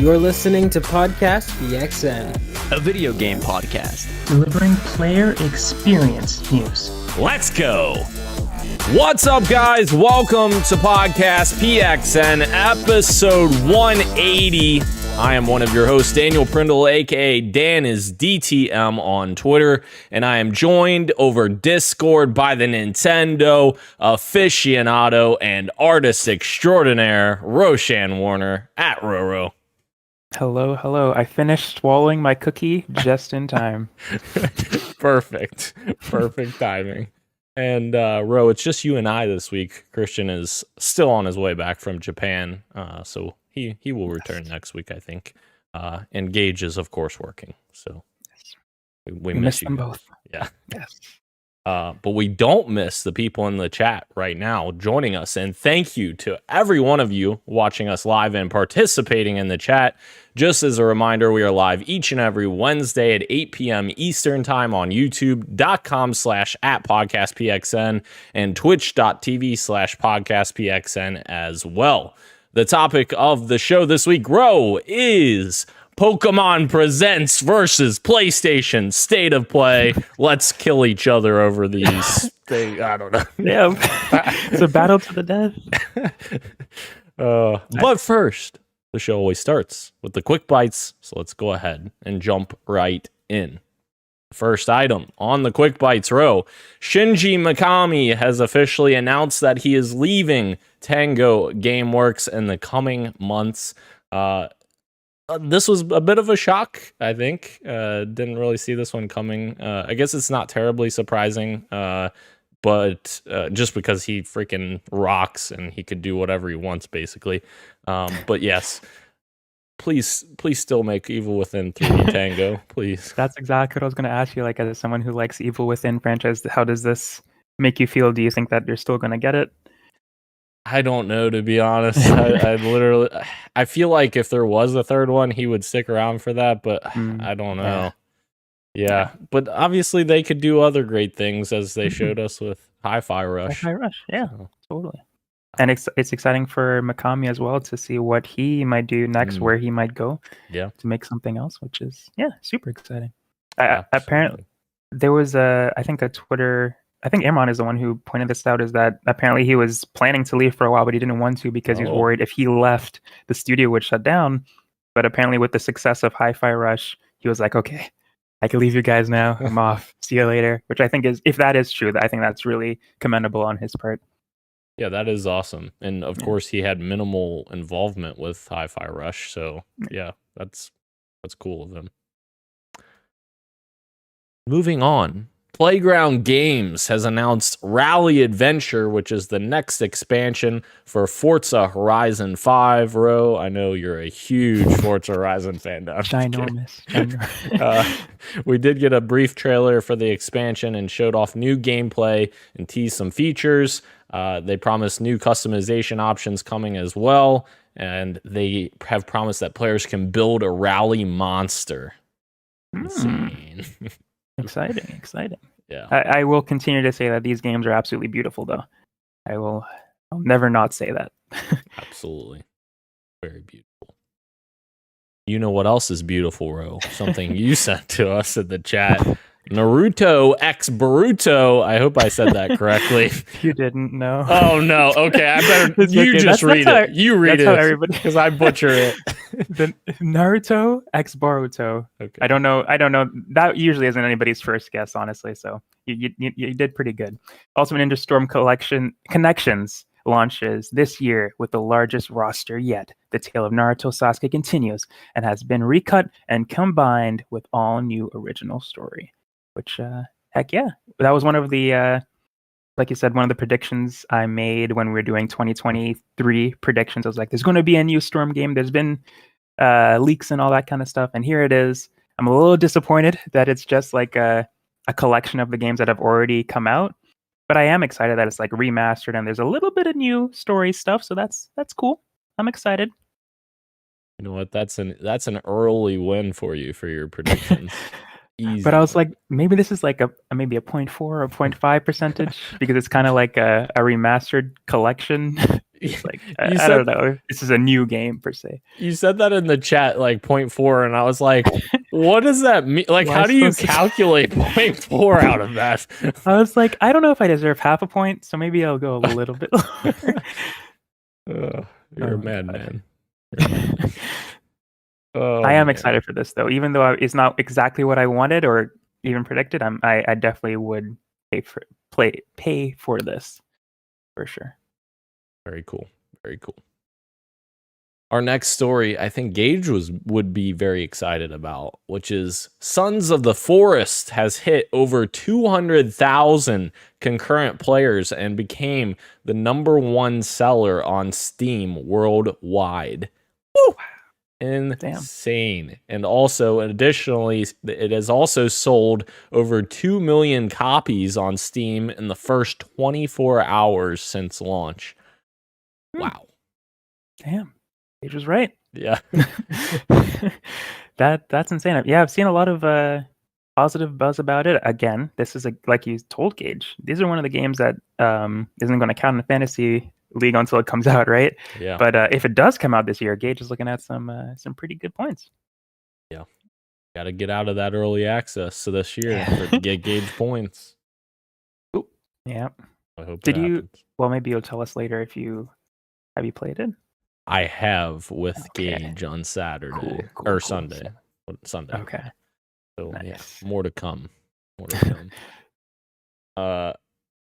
You're listening to Podcast PXN, a video game podcast delivering player experience news. Let's go! What's up, guys? Welcome to Podcast PXN, episode 180. I am one of your hosts, Daniel Prindle, aka Dan is DTM on Twitter, and I am joined over Discord by the Nintendo aficionado and artist extraordinaire, Roshan Warner, at Roro. Hello. I finished swallowing my cookie just in time. Perfect timing. And Ro, it's just you and I this week. Christian is still on his way back from Japan, so he will return next week, I think. And Gage is, of course, working. So we miss you them both. Yeah. Yes. But we don't miss the people in the chat right now joining us. And thank you to every one of you watching us live and participating in the chat. Just as a reminder, we are live each and every Wednesday at 8 p.m. Eastern Time on youtube.com/@podcastpxn and twitch.tv/podcastpxn as well. The topic of the show this week, Ro, is Pokemon Presents versus PlayStation State of Play. Let's kill each other over these things. I don't know. Yeah, it's a battle to the death. But first, the show always starts with the quick bites, so let's go ahead and jump right in. First item on the quick bites row, Shinji Mikami has officially announced that he is leaving Tango Gameworks in the coming months. This was a bit of a shock, I think. Didn't really see this one coming. I guess it's not terribly surprising, but just because he freaking rocks and he could do whatever he wants, basically. But yes, please still make Evil Within 3D Tango, please. That's exactly what I was going to ask you. Like, as someone who likes Evil Within franchise, how does this make you feel? Do you think that you're still going to get it? I don't know, to be honest. I feel like if there was a third one, he would stick around for that, but I don't know. Yeah, but obviously they could do other great things, as they showed us with Hi-Fi Rush. Hi-Fi Rush, yeah, totally. And it's exciting for Mikami as well to see what he might do next, where he might go to make something else, which is, super exciting. Apparently, there was I think Imran is the one who pointed this out, is that apparently he was planning to leave for a while, but he didn't want to because he was worried if he left, the studio would shut down. But apparently with the success of Hi-Fi Rush, he was like, okay, I can leave you guys now. I'm off. See you later. Which I think is, if that is true, I think that's really commendable on his part. Yeah, that is awesome. And of course, he had minimal involvement with Hi-Fi Rush. So yeah, that's cool of him. Moving on. Playground Games has announced Rally Adventure, which is the next expansion for Forza Horizon 5. Ro, I know you're a huge Forza Horizon fan. Ginormous. We did get a brief trailer for the expansion and showed off new gameplay and teased some features. They promised new customization options coming as well, and they have promised that players can build a rally monster. Insane. Exciting. Yeah. I will continue to say that these games are absolutely beautiful, though. I'll never not say that. Absolutely. Very beautiful. You know what else is beautiful, Ro? Something you sent to us in the chat. Naruto X Boruto. I hope I said that correctly. You didn't know. Oh no. Okay, I better. You just read it. You read it because I butcher it. The Naruto X Boruto. Okay. I don't know. That usually isn't anybody's first guess, honestly. So you did pretty good. Ultimate Ninja Storm Connections launches this year with the largest roster yet. The tale of Naruto Sasuke continues and has been recut and combined with all new original story. Which, heck yeah. That was one of the, like you said, one of the predictions I made when we were doing 2023 predictions. I was like, there's going to be a new Storm game. There's been leaks and all that kind of stuff. And here it is. I'm a little disappointed that it's just like a collection of the games that have already come out. But I am excited that it's like remastered and there's a little bit of new story stuff. So that's cool. I'm excited. You know what? That's an early win for you for your predictions. Easy. But I was like, maybe this is like maybe a 0.4 or 0.5 percentage because it's kind of like a remastered collection. It's like I don't know. This is a new game per se. You said that in the chat, like 0.4, and I was like, what does that mean? Like, how do you calculate 0.4 out of that? I was like, I don't know if I deserve half a point, so maybe I'll go a little bit lower. You're a madman. I am excited for this, though. Even though it's not exactly what I wanted or even predicted, I definitely would pay for this for sure. Very cool. Very cool. Our next story, I think Gage would be very excited about, which is Sons of the Forest has hit over 200,000 concurrent players and became the #1 seller on Steam worldwide. Woo! Insane. Damn. And also, additionally, it has also sold over 2 million copies on Steam in the first 24 hours since launch. Wow. Damn. Gage was right. Yeah. That's insane. Yeah, I've seen a lot of positive buzz about it. Again, this is like you told Gage. These are one of the games that isn't going to count in the fantasy league until it comes out, right? Yeah. But if it does come out this year, Gage is looking at some pretty good points. Yeah. Got to get out of that early access so this year to get Gage points. Ooh, yeah. I hope. Did you? Well, maybe you'll tell us later if you have you played it. I have with Gage on Saturday or Sunday. Sunday. Okay. So nice. Yeah, more to come. More to come.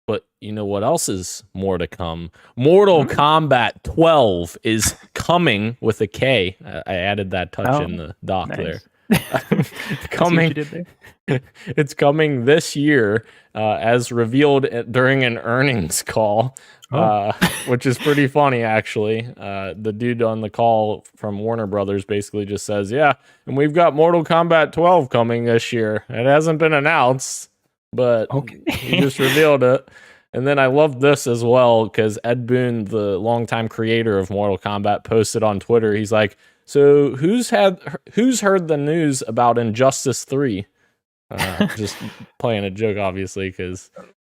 But you know what else is more to come? Mortal Kombat 12 is coming with a K. I added that touch in the doc there. Coming. It's coming this year, as revealed during an earnings call. Which is pretty funny, actually. The dude on the call from Warner Brothers basically just says, yeah, and we've got Mortal Kombat 12 coming this year. It hasn't been announced, but he just revealed it. And then I love this as well, because Ed Boon, the longtime creator of Mortal Kombat, posted on Twitter. He's like, so who's heard the news about Injustice 3? Just playing a joke, obviously,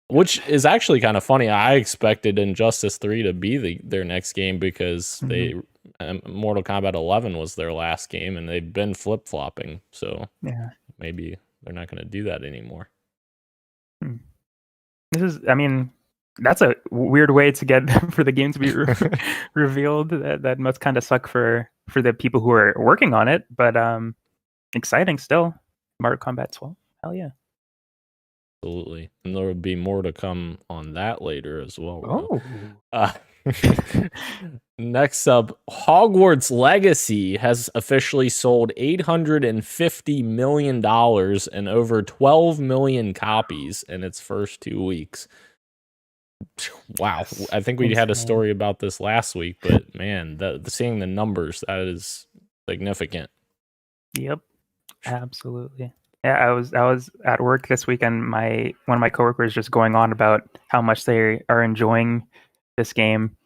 which is actually kind of funny. I expected Injustice 3 to be their next game because Mortal Kombat 11 was their last game, and they've been flip-flopping. So maybe they're not going to do that anymore. That's a weird way to get for the game to be revealed. That must kind of suck for the people who are working on it, but exciting still. Mortal Kombat 12. Hell yeah. Absolutely. And there will be more to come on that later as well. Next up, Hogwarts Legacy has officially sold $850 million and over 12 million copies in its first 2 weeks. Wow. I think we had a story about this last week, but man, seeing the numbers, that is significant. Yep. Absolutely. Yeah, I was at work this week, and one of my coworkers just going on about how much they are enjoying this game.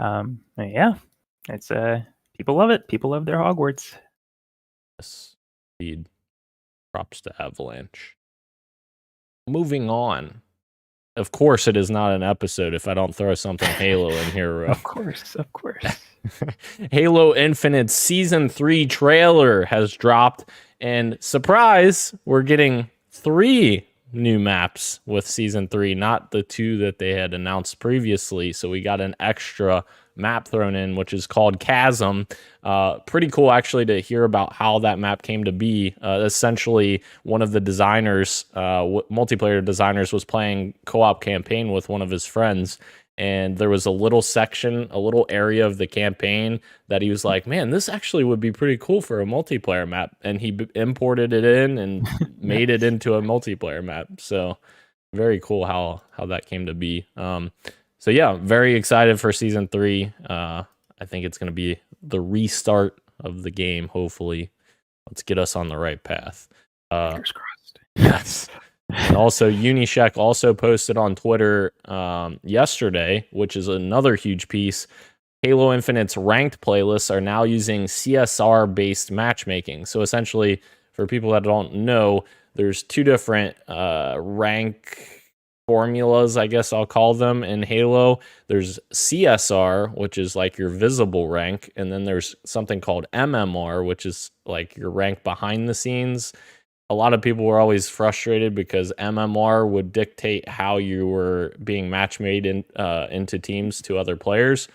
Yeah, it's people love it. People love their Hogwarts. Yes, indeed. Props to Avalanche. Moving on. Of course, it is not an episode if I don't throw something Halo in here. Of course. Halo Infinite Season 3 trailer has dropped. And surprise, we're getting 3 new maps with Season 3, not the 2 that they had announced previously. So we got an extra map thrown in, which is called Chasm. Pretty cool, actually, to hear about how that map came to be. Essentially, one of the designers, multiplayer designers, was playing co-op campaign with one of his friends. And there was a little section, a little area of the campaign that he was like, man, this actually would be pretty cool for a multiplayer map. And he imported it in and made it into a multiplayer map. So very cool how that came to be. So yeah, very excited for Season 3. I think it's going to be the restart of the game, hopefully. Let's get us on the right path. Fingers crossed. Yes. And also, Unishek also posted on Twitter yesterday, which is another huge piece. Halo Infinite's ranked playlists are now using CSR-based matchmaking. So essentially, for people that don't know, there's 2 different rank formulas, I guess I'll call them, in Halo. There's CSR, which is like your visible rank, and then there's something called MMR, which is like your rank behind the scenes. A lot of people were always frustrated because MMR would dictate how you were being match made into teams to other players.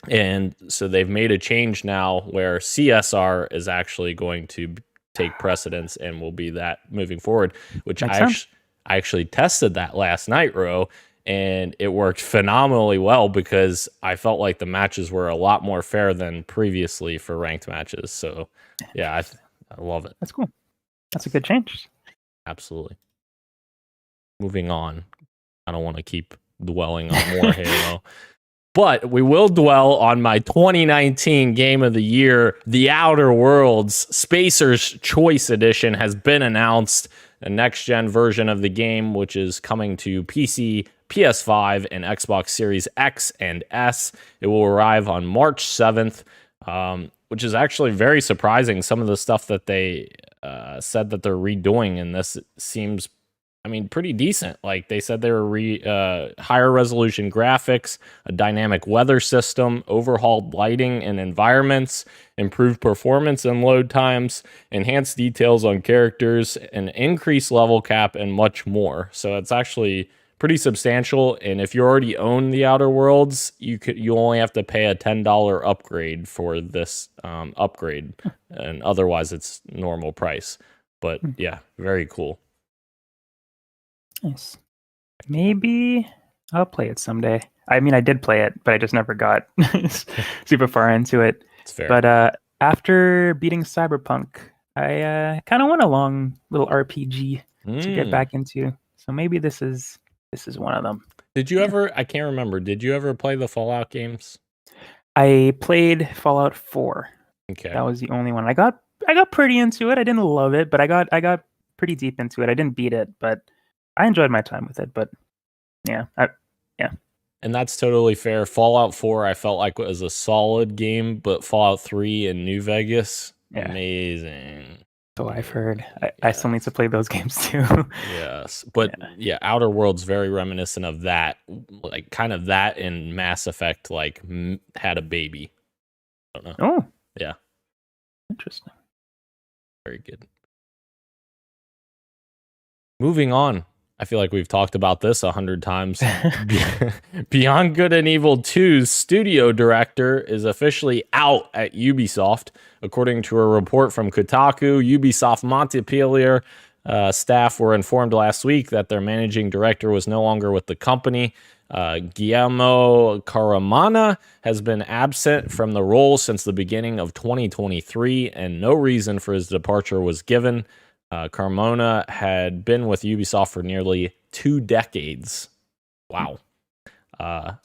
And so they've made a change now where CSR is actually going to take precedence and will be that moving forward, which I actually tested that last night, Ro, and it worked phenomenally well because I felt like the matches were a lot more fair than previously for ranked matches. So yeah, I love it. That's cool. That's a good change. Absolutely. Moving on. I don't want to keep dwelling on more Halo. But we will dwell on my 2019 Game of the Year, The Outer Worlds Spacer's Choice Edition has been announced. A next-gen version of the game, which is coming to PC, PS5, and Xbox Series X and S. It will arrive on March 7th, which is actually very surprising. Some of the stuff that they said that they're redoing in this seems, pretty decent. Like they said they were higher resolution graphics, a dynamic weather system, overhauled lighting and environments, improved performance and load times, enhanced details on characters, an increased level cap, and much more. So it's actually pretty substantial. And if you already own the Outer Worlds, you only have to pay a $10 upgrade for this upgrade, and otherwise it's normal price. But yeah, very cool. Nice. Maybe I'll play it someday. I did play it, but I just never got super far into it. It's fair. But after beating Cyberpunk, I kind of want a long little RPG to get back into. So maybe this is one of them. Did you ever? I can't remember. Did you ever play the Fallout games? I played Fallout 4. Okay, that was the only one. I got pretty into it. I didn't love it, but I got pretty deep into it. I didn't beat it, but I enjoyed my time with it. But yeah. And that's totally fair. Fallout 4, I felt like was a solid game, but Fallout 3 and New Vegas, amazing. So I've heard. I still need to play those games too. Yes, but yeah, Outer Worlds very reminiscent of that, like kind of that in Mass Effect, like had a baby. I don't know. Oh, yeah, interesting. Very good. Moving on. I feel like we've talked about this 100 times. Beyond Good and Evil 2's studio director is officially out at Ubisoft. According to a report from Kotaku, Ubisoft Montpellier staff were informed last week that their managing director was no longer with the company. Guillermo Caramana has been absent from the role since the beginning of 2023, and no reason for his departure was given. Carmona had been with Ubisoft for nearly 2 decades. Wow.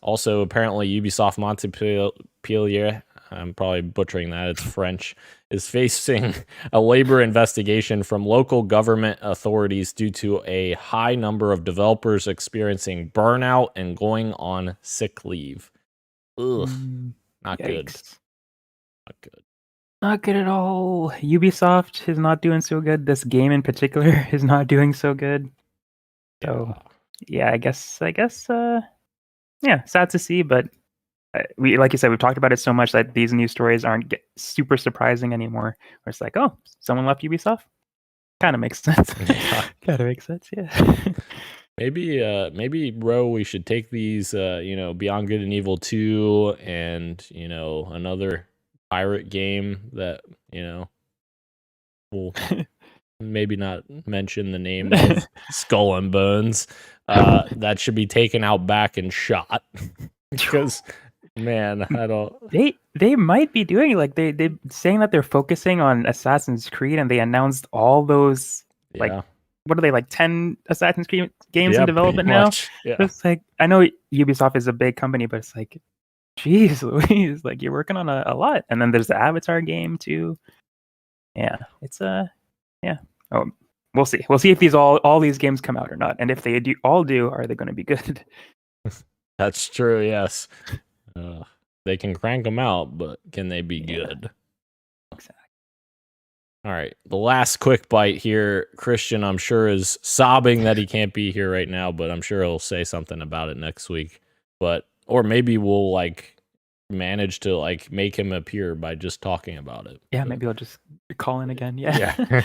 Also, apparently, Ubisoft Montpellier, I'm probably butchering that, it's French, is facing a labor investigation from local government authorities due to a high number of developers experiencing burnout and going on sick leave. Ugh. Not good. Not good. Not good at all. Ubisoft is not doing so good. This game in particular is not doing so good. So, yeah, I guess, sad to see. But like you said, we've talked about it so much that these news stories aren't super surprising anymore. Where it's like, oh, someone left Ubisoft. Kind of makes sense. Kind of makes sense. Yeah. Maybe, bro, we should take these, Beyond Good and Evil 2 and, another pirate game that, we'll maybe not mention the name of Skull and Bones, that should be taken out back and shot. Because, man, I don't... They might be doing like they saying that they're focusing on Assassin's Creed, and they announced all those like what are they, like 10 Assassin's Creed games in development now? Yeah. It's like, I know Ubisoft is a big company, but it's like, geez Louise, like you're working on a lot. And then there's the Avatar game too. Yeah, it's yeah. Oh, we'll see. We'll see if all these games come out or not, and if they all do, are they going to be good? That's true. Yes, they can crank them out, but can they be good? Exactly. All right. The last quick bite here. Christian, I'm sure, is sobbing that he can't be here right now, but I'm sure he'll say something about it next week. Or maybe we'll manage to make him appear by just talking about it. Yeah, maybe I'll just call in again. Yeah.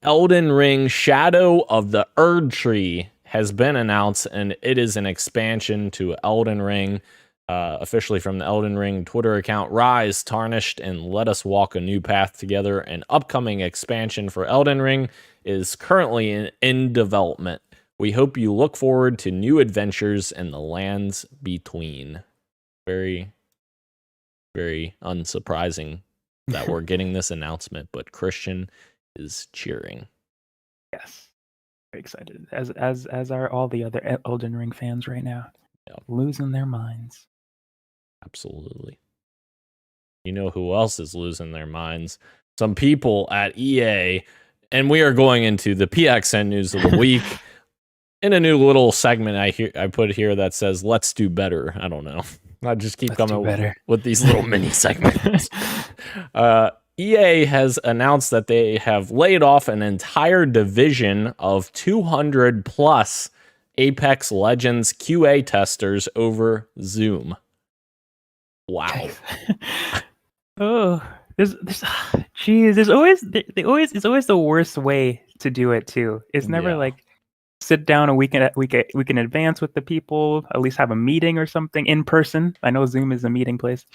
Elden Ring Shadow of the Erd Tree has been announced, and it is an expansion to Elden Ring. Officially from the Elden Ring Twitter account, Rise, Tarnished, and Let Us Walk a New Path Together. An upcoming expansion for Elden Ring is currently in development. We hope you look forward to new adventures in the lands between. Very, very unsurprising that we're getting this announcement, but Christian is cheering. Yes. Very excited. As are all the other Elden Ring fans right now. Yeah. Losing their minds. Absolutely. You know who else is losing their minds? Some people at EA, and we are going into the PXN news of the week in a new little segment I put here that says "Let's do better." I don't know. I just keep coming with these little mini segments. EA has announced that they have laid off an entire division of 200 plus Apex Legends QA testers over Zoom. Wow. There's always the worst way to do it too. It's never sit down a week in advance with the people, at least have a meeting or something in person. I know Zoom is a meeting place.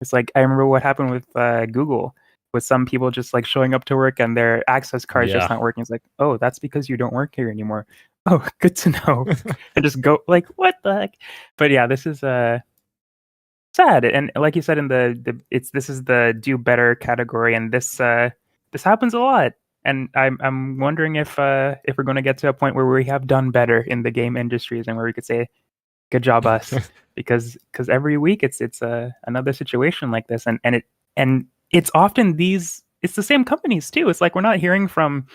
It's I remember what happened with Google, with some people just showing up to work and their access card just not working. It's oh, that's because you don't work here anymore. Oh, good to know. And just go what the heck? But yeah, this is sad, and like you said in this is the do better category, and this happens a lot, and I'm wondering if we're going to get to a point where we have done better in the game industries and where we could say good job us because every week it's another situation like this, and it's often it's the same companies too. It's we're not hearing from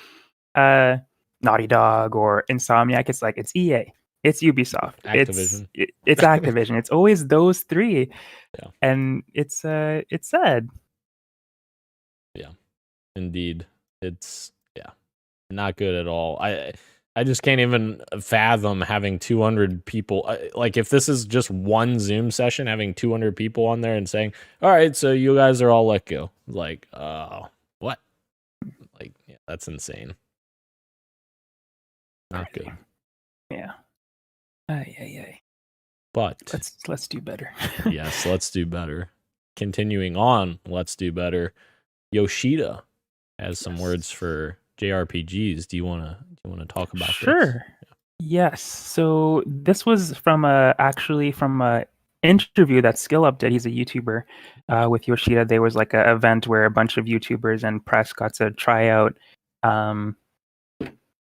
Naughty Dog or Insomniac. It's EA. It's Ubisoft. Activision. It's Activision. It's always those three. Yeah. And it's sad. Yeah. Indeed. It's not good at all. I just can't even fathom having 200 people. If this is just one Zoom session, having 200 people on there and saying, "All right, so you guys are all let go." What? That's insane. Not good. Yeah. But let's do better. Yes, let's do better. Continuing on, let's do better. Yoshida has some words for JRPGs. Do you want to talk about this? Sure. Yes. So this was from a interview that SkillUp did. He's a YouTuber with Yoshida. There was an event where a bunch of YouTubers and press got to try out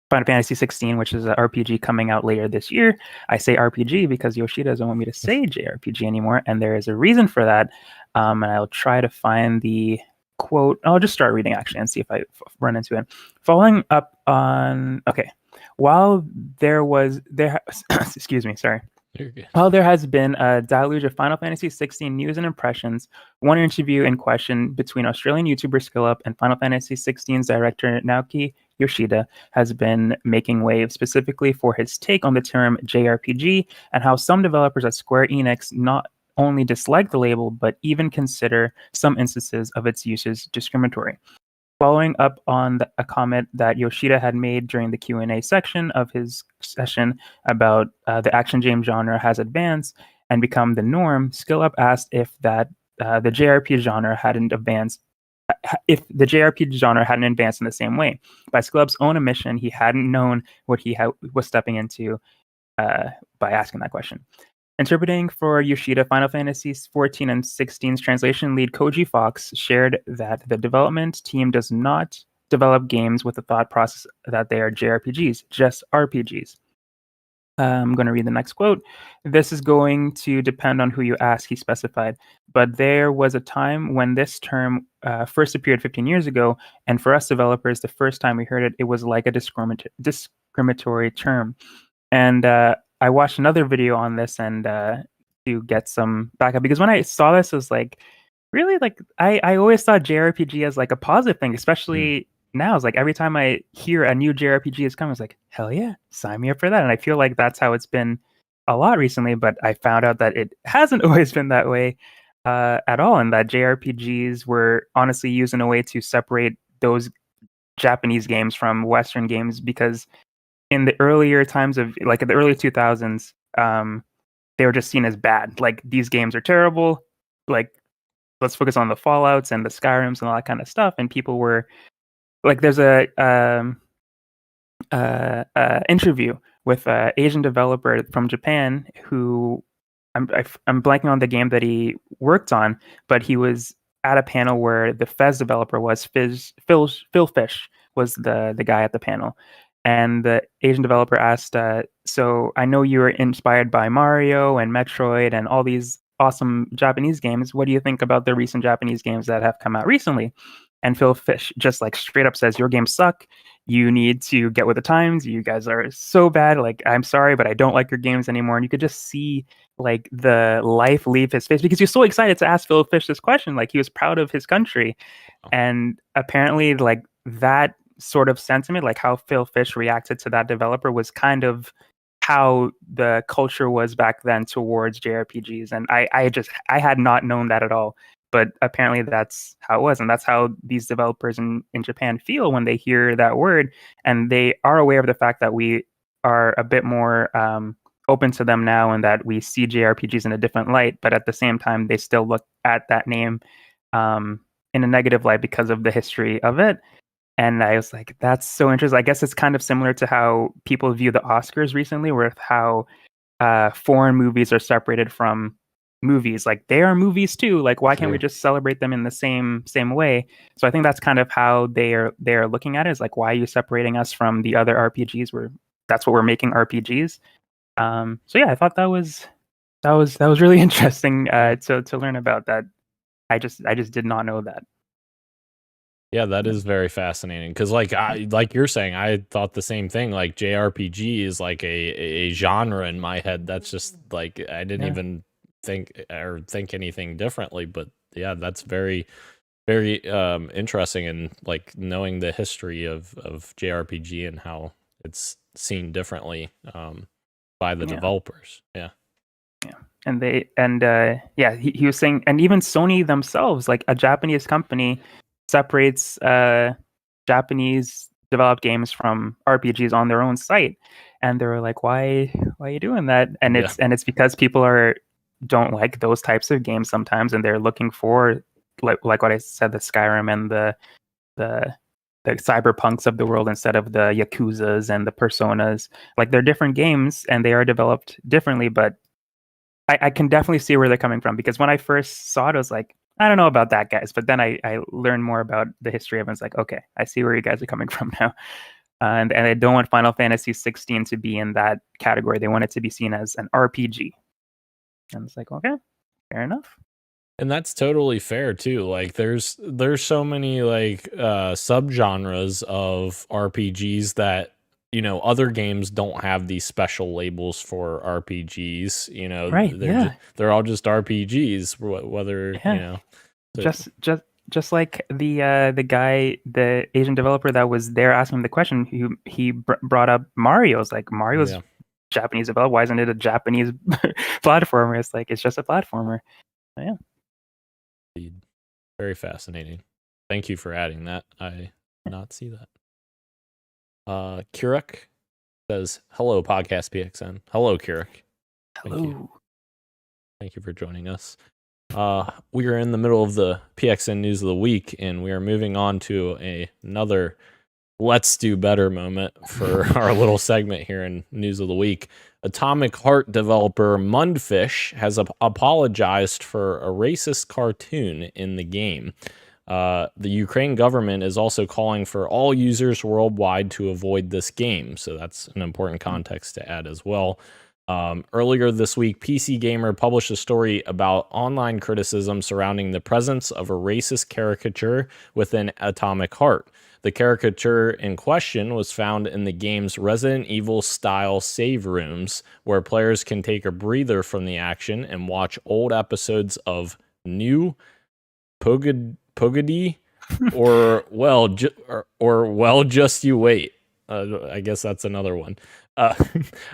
Final Fantasy 16, which is an RPG coming out later this year. I say RPG because Yoshida doesn't want me to say JRPG anymore, and there is a reason for that. And I'll try to find the quote. I'll just start reading actually and see if I run into it. Following up on while excuse me, sorry. While there has been a deluge of Final Fantasy 16 news and impressions, one interview in question between Australian YouTuber SkillUp and Final Fantasy 16's director Naoki Yoshida has been making waves, specifically for his take on the term JRPG and how some developers at Square Enix not only dislike the label, but even consider some instances of its usage discriminatory. Following up on a comment that Yoshida had made during the Q&A section of his session about the action game genre has advanced and become the norm, SkillUp asked if the JRPG genre hadn't advanced in the same way. By SkillUp's own admission, he hadn't known what he was stepping into by asking that question. Interpreting for Yoshida, Final Fantasy 14 and 16's translation lead Koji Fox shared that the development team does not develop games with the thought process that they are JRPGs, just RPGs. I'm going to read the next quote. This is going to depend on who you ask, he specified. But there was a time when this term first appeared 15 years ago, and for us developers, the first time we heard it, it was like a discriminatory term. And I watched another video on this and to get some backup, because when I saw this, I was Really, like I always thought JRPG as like a positive thing, especially now. It's like every time I hear a new JRPG is coming, it's like, hell yeah, sign me up for that. And I feel like that's how it's been a lot recently. But I found out that it hasn't always been that way at all, and that JRPGs were honestly used in a way to separate those Japanese games from Western games, because in the earlier times of like in the early 2000s, they were just seen as bad. Like, these games are terrible. Like, let's focus on the Fallouts and the Skyrims and all that kind of stuff. And people were like, there's a interview with an Asian developer from Japan who I'm blanking on the game that he worked on, but he was at a panel where the Fez developer was Phil Fish was the guy at the panel. And the Asian developer asked, so I know you were inspired by Mario and Metroid and all these awesome Japanese games. What do you think about the recent Japanese games that have come out recently? And Phil Fish just like straight up says, your games suck. You need to get with the times. You guys are so bad. Like, I'm sorry, but I don't like your games anymore. And you could just see like the life leave his face, because he was so excited to ask Phil Fish this question. Like, he was proud of his country. And apparently like that sort of sentiment, like how Phil Fish reacted to that developer, was kind of how the culture was back then towards JRPGs. And I had not known that at all. But apparently that's how it was. And that's how these developers in Japan feel when they hear that word. And they are aware of the fact that we are a bit more open to them now, and that we see JRPGs in a different light. But at the same time, they still look at that name in a negative light because of the history of it. And I was like, that's so interesting. I guess it's kind of similar to how people view the Oscars recently, with how foreign movies are separated from movies. Like, they are movies too. Like, why can't we just celebrate them in the same way? So I think that's kind of how they are looking at it. Is like, why are you separating us from the other RPGs? That's what we're making RPGs. So yeah, I thought that was really interesting to learn about that. I just did not know that. Yeah, that is very fascinating, because like you're saying, I thought the same thing. Like, JRPG is like a genre in my head. That's just like, I didn't even think anything differently. But yeah, that's very, very interesting, and like knowing the history of JRPG and how it's seen differently by the developers. Yeah. And he was saying, and even Sony themselves, like a Japanese company, separates Japanese developed games from RPGs on their own site. And they were like, why are you doing that? And it's because people don't like those types of games sometimes, and they're looking for like what I said, the Skyrim and the cyberpunks of the world instead of the Yakuzas and the Personas. Like, they're different games and they are developed differently, but I can definitely see where they're coming from, because when I first saw it, I was like, I don't know about that, guys. But then I learned more about the history of it. It's like, okay, I see where you guys are coming from now. And I don't want Final Fantasy 16 to be in that category. They want it to be seen as an RPG. And it's like, okay, fair enough. And that's totally fair too. Like, there's so many like subgenres of RPGs that, you know, other games don't have these special labels for RPGs. You know, right? They're all just RPGs. Whether you know, just like the guy, the Asian developer that was there asking the question, he brought up Mario. It's like, Mario's Japanese developed. Why isn't it a Japanese platformer? It's like, it's just a platformer. So, yeah. Very fascinating. Thank you for adding that. I did not see that. Kirik says, hello, Podcast PXN. Hello, Kirik. Hello. Thank you for joining us. We are in the middle of the PXN News of the Week, and we are moving on to another Let's Do Better moment for our little segment here in News of the Week. Atomic Heart developer Mundfish has apologized for a racist cartoon in the game. The Ukraine government is also calling for all users worldwide to avoid this game, so that's an important context to add as well. Earlier this week, PC Gamer published a story about online criticism surrounding the presence of a racist caricature within Atomic Heart. The caricature in question was found in the game's Resident Evil-style save rooms, where players can take a breather from the action and watch old episodes of New Pogody, or just you wait. I guess that's another one.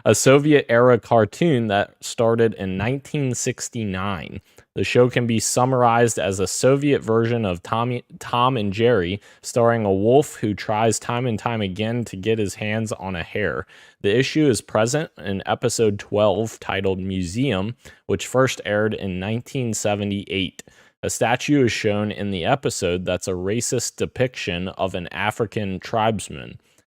A Soviet-era cartoon that started in 1969. The show can be summarized as a Soviet version of Tom and Jerry, starring a wolf who tries time and time again to get his hands on a hare. The issue is present in episode 12, titled Museum, which first aired in 1978. A statue is shown in the episode that's a racist depiction of an African tribesman.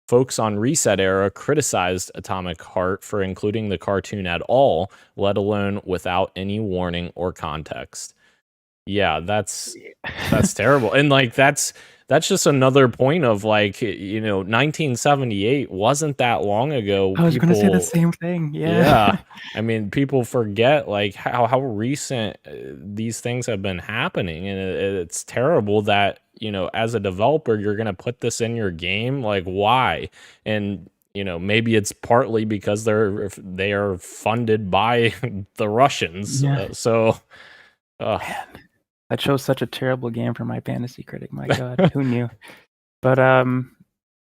Folks on Reset Era criticized Atomic Heart for including the cartoon at all, let alone without any warning or context. Yeah, that's terrible. And like that's just another point of like, 1978 wasn't that long ago. I was going to say the same thing. Yeah. I mean, people forget like how recent these things have been happening, and it's terrible that, as a developer, you're going to put this in your game. Like, why? And maybe it's partly because they are funded by the Russians. Yeah. Man. That shows such a terrible game for my fantasy critic. My God, who knew? But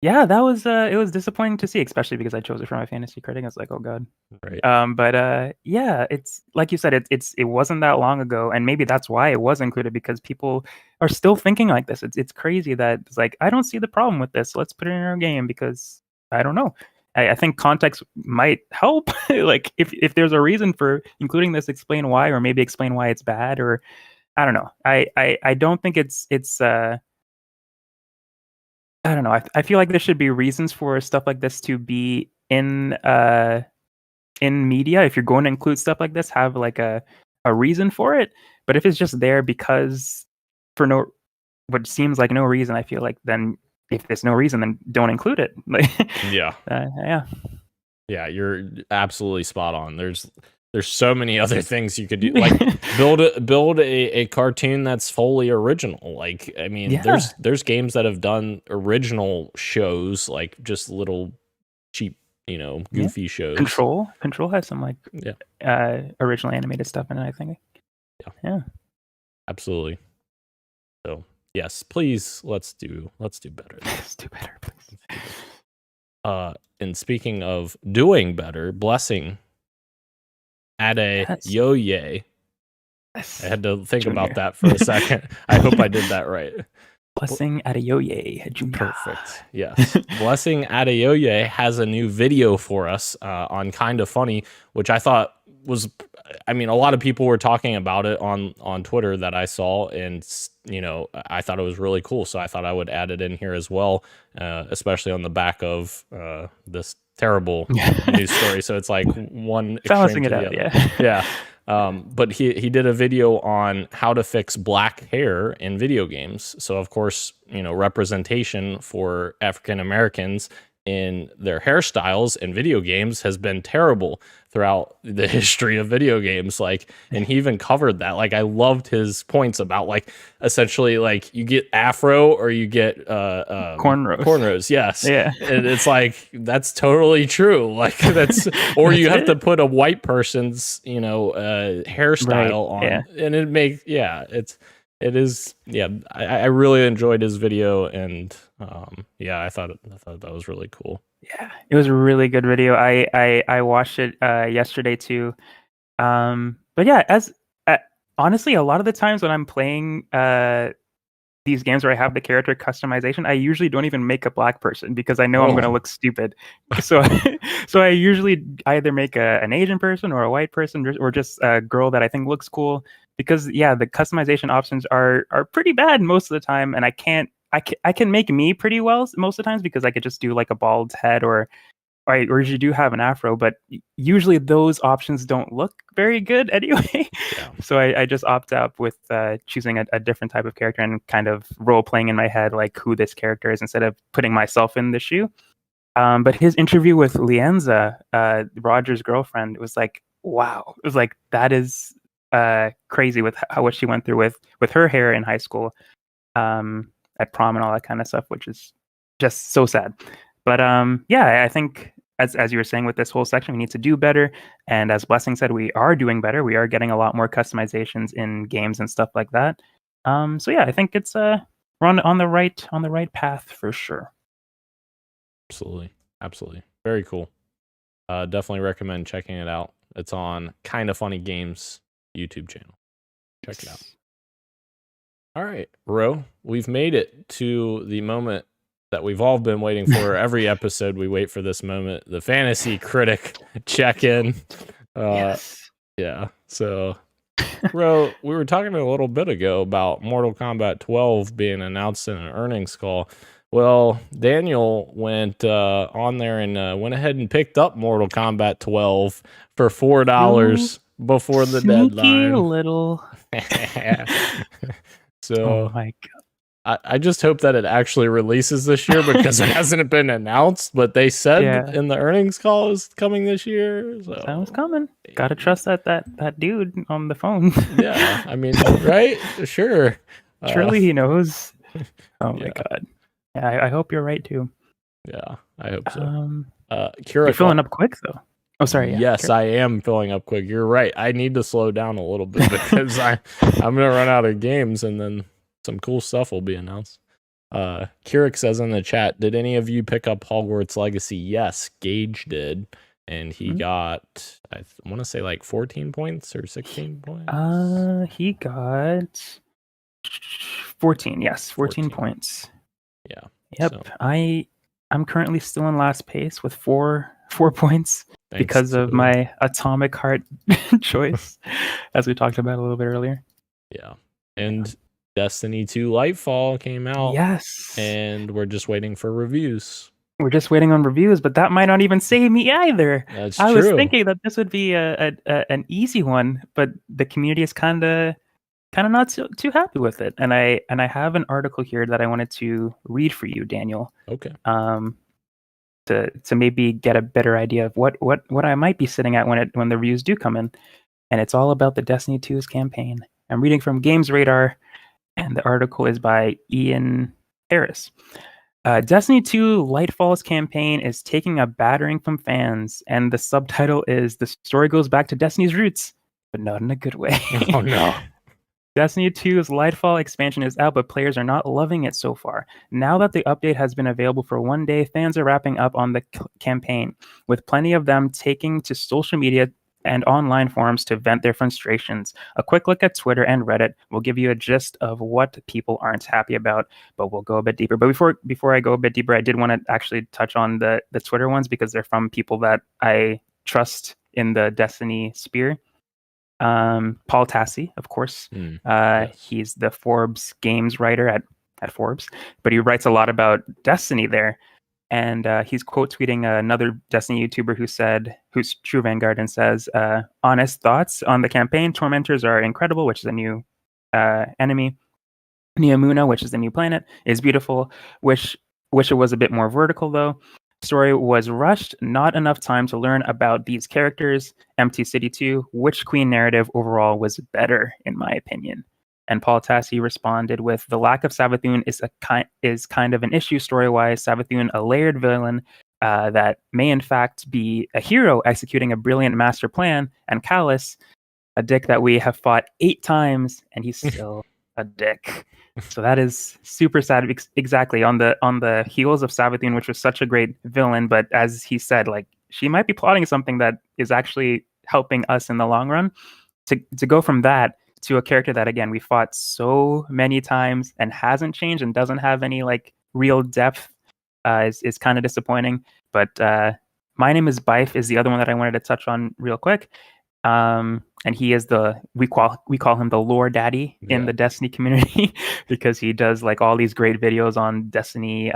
yeah, that was it was disappointing to see, especially because I chose it for my fantasy critic. I was like, oh God. Right. But yeah, it's like you said, it wasn't that long ago, and maybe that's why it was included, because people are still thinking like this. It's crazy that it's like, I don't see the problem with this. Let's put it in our game because I don't know. I think context might help. Like if there's a reason for including this, explain why, or maybe explain why it's bad, or I don't know. I don't think it's I don't know. I feel like there should be reasons for stuff like this to be in media. If you're going to include stuff like this, have like a reason for it. But if it's just there because for what seems like no reason, I feel like then if there's no reason, then don't include it. Like yeah. Yeah, you're absolutely spot on. There's so many other things you could do, like build a cartoon that's fully original. Like, I mean, there's games that have done original shows, like just little cheap, goofy shows. Control has some like original animated stuff in it, I think. Yeah, absolutely. So yes, please let's do better. Let's do better, please. And speaking of doing better, Blessing Adeoye. Yes. I had to think about that for a second. I hope I did that right. Blessing Adeoye Jr. Perfect. Yes. Blessing Adeoye has a new video for us on Kinda Funny, which I thought was, I mean, a lot of people were talking about it on Twitter that I saw, and I thought it was really cool, so I thought I would add it in here as well, especially on the back of this terrible news story. So it's like one balancing it out. Yeah. But he did a video on how to fix black hair in video games. So of course, representation for African Americans in their hairstyles in video games has been terrible throughout the history of video games. Like, and he even covered that. Like, I loved his points about like, essentially, like you get afro or you get cornrows. Yes. Yeah. And it's like, that's totally true. Like that's, or you have to put a white person's, hairstyle on, and it makes, it is. I really enjoyed his video, and I thought that was really cool. Yeah, it was a really good video. I watched it yesterday too. But yeah, honestly, a lot of the times when I'm playing these games where I have the character customization, I usually don't even make a black person because I know I'm going to look stupid. So I usually either make an Asian person or a white person or just a girl that I think looks cool, because the customization options are pretty bad most of the time, and I can make me pretty well most of the times because I could just do like a bald head or you do have an afro, but usually those options don't look very good anyway. Yeah. So I just opt out with choosing a different type of character and kind of role playing in my head like who this character is instead of putting myself in the shoe. But his interview with Lienza, Roger's girlfriend, it was like, wow. It was like, that is crazy with what she went through with her hair in high school, at prom and all that kind of stuff, which is just so sad. But I think as you were saying with this whole section, we need to do better. And as Blessing said, we are doing better. We are getting a lot more customizations in games and stuff like that. So yeah, I think it's we're on the right path for sure. Absolutely. Very cool. Definitely recommend checking it out. It's on Kinda Funny Games YouTube channel. Check it out. All right, Ro, we've made it to the moment that we've all been waiting for. Every episode we wait for this moment, the Fantasy Critic check-in. Yes. Yeah, so, Ro, we were talking a little bit ago about Mortal Kombat 12 being announced in an earnings call. Well, Daniel went on there and went ahead and picked up Mortal Kombat 12 for $4 before the deadline. Little. So, oh my god! I just hope that it actually releases this year because it hasn't been announced, but they said in the earnings call it's coming this year. So that was coming. Gotta trust that dude on the phone. Yeah, I mean, right? Sure. Surely he knows. Oh my god. Yeah, I hope you're right too. Yeah, I hope so. You're filling up quick though. Oh, sorry. Yeah, yes, I am filling up quick. You're right. I need to slow down a little bit because I'm gonna run out of games, and then some cool stuff will be announced. Keurig says in the chat, "Did any of you pick up Hogwarts Legacy?" Yes, Gage did, and he got I want to say like 14 points or 16 points. He got 14. Yes, 14 points. Yeah. Yep. So. I'm currently still in last place with four points. Thanks because of my Atomic Heart choice, as we talked about a little bit earlier. Yeah. And Destiny 2 Lightfall came out. Yes. And we're just waiting for reviews. We're just waiting on reviews, but that might not even save me either. That's I true. was thinking that this would be an easy one, but the community is kind of not too happy with it. And I have an article here that I wanted to read for you, Daniel. Okay. To maybe get a better idea of what I might be sitting at when the reviews do come in, and it's all about the Destiny 2's campaign. I'm reading from Games Radar, and the article is by Ian Harris. Destiny 2 Lightfall's campaign is taking a battering from fans, and the subtitle is "The story goes back to Destiny's roots, but not in a good way." Oh no. Destiny 2's Lightfall expansion is out, but players are not loving it so far. Now that the update has been available for one day, fans are wrapping up on the campaign, with plenty of them taking to social media and online forums to vent their frustrations. A quick look at Twitter and Reddit will give you a gist of what people aren't happy about, but we'll go a bit deeper. But before I go a bit deeper, I did want to actually touch on the Twitter ones because they're from people that I trust in the Destiny sphere. Paul Tassi, of course. Yes. He's the Forbes games writer at Forbes, but he writes a lot about Destiny there. And he's quote tweeting another Destiny YouTuber who's True Vanguard, and says, honest thoughts on the campaign. Tormentors are incredible, which is a new enemy. Neomuna, which is the new planet, is beautiful. Wish it was a bit more vertical though. Story was rushed, not enough time to learn about these characters. Empty City 2, Witch Queen narrative overall was better, in my opinion. And Paul Tassi responded with, the lack of Savathun is kind of an issue story-wise. Savathun, a layered villain that may in fact be a hero executing a brilliant master plan, and Callus, a dick that we have fought 8 times, and he's still a dick. So that is super sad. Exactly on the heels of Savathun, which was such a great villain, but as he said, like, she might be plotting something that is actually helping us in the long run. To go from that to a character that, again, we fought so many times and hasn't changed and doesn't have any like real depth is kind of disappointing. But My Name is Bife is the other one that I wanted to touch on real quick. And he is we call him the lore daddy in the Destiny community because he does like all these great videos on Destiny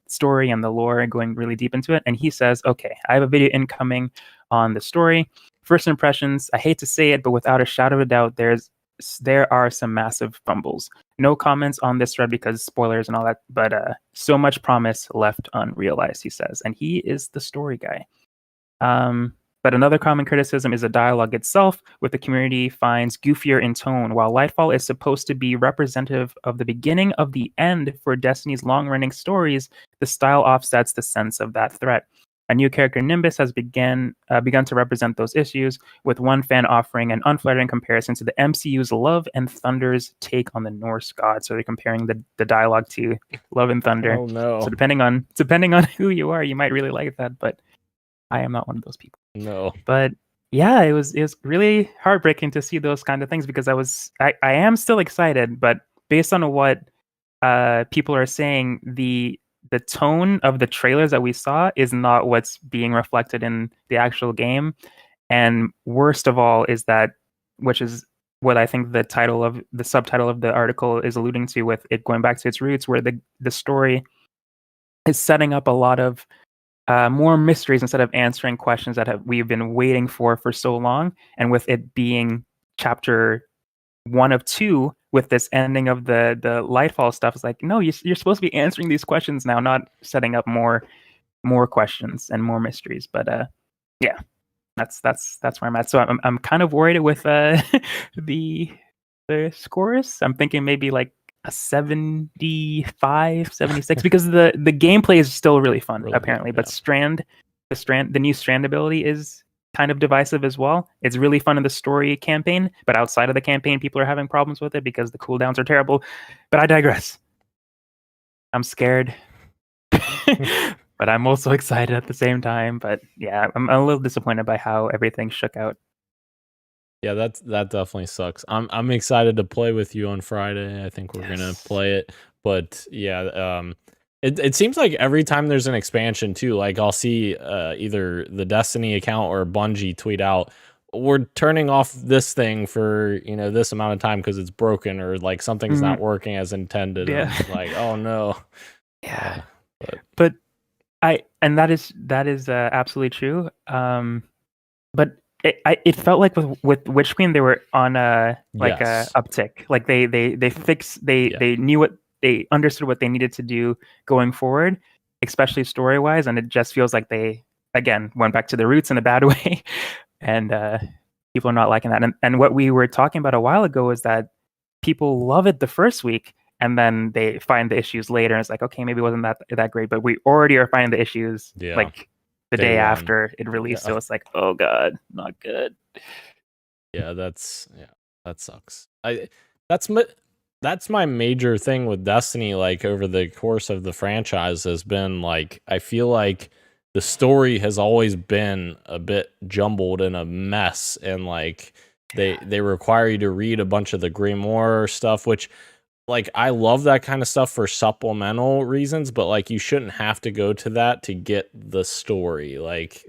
story and the lore and going really deep into it. And he says, okay, I have a video incoming on the story. First impressions, I hate to say it, but without a shadow of a doubt, there are some massive fumbles. No comments on this thread because spoilers and all that, but so much promise left unrealized, he says. And he is the story guy. But another common criticism is the dialogue itself, with the community finds goofier in tone. While Lightfall is supposed to be representative of the beginning of the end for Destiny's long-running stories, the style offsets the sense of that threat. A new character, Nimbus, has begun to represent those issues, with one fan offering an unflattering comparison to the MCU's Love and Thunder's take on the Norse gods. So they're comparing the dialogue to Love and Thunder. Oh no! So depending on who you are, you might really like that, but I am not one of those people. No. But yeah, it was really heartbreaking to see those kind of things, because I am still excited, but based on what people are saying, the tone of the trailers that we saw is not what's being reflected in the actual game. And worst of all is that, which is what I think the subtitle of the article is alluding to, with it going back to its roots, where the story is setting up a lot of more mysteries instead of answering questions that we've been waiting for so long. And with it being chapter 1 of 2, with this ending of the Lightfall stuff, it's like, no, you're supposed to be answering these questions now, not setting up more questions and more mysteries. But yeah, that's where I'm at. So I'm kind of worried with the scores. I'm thinking maybe like a 75, 76, because the gameplay is still really fun, apparently. But the new Strand ability is kind of divisive as well. It's really fun in the story campaign, but outside of the campaign, people are having problems with it because the cooldowns are terrible. But I digress. I'm scared, but I'm also excited at the same time. But yeah, I'm a little disappointed by how everything shook out. Yeah, that definitely sucks. I'm excited to play with you on Friday. I think we're gonna play it. But yeah, it seems like every time there's an expansion too, like I'll see either the Destiny account or Bungie tweet out, we're turning off this thing for this amount of time because it's broken, or like something's not working as intended. Yeah. And like, oh no. Yeah. But that is absolutely true. But it felt like with Witch Queen, they were on a uptick. Like they knew what they understood what they needed to do going forward, especially story wise, and it just feels like they again went back to the roots in a bad way, and people are not liking that. And what we were talking about a while ago is that people love it the first week, and then they find the issues later, and it's like, okay, maybe it wasn't that great, but we already are finding the issues like the day after it released. So it's like, oh god, not good. Yeah, that sucks. That's my major thing with Destiny, like over the course of the franchise, has been like, I feel like the story has always been a bit jumbled and a mess, and like they require you to read a bunch of the Grimoire stuff, which like I love that kind of stuff for supplemental reasons, but like you shouldn't have to go to that to get the story. Like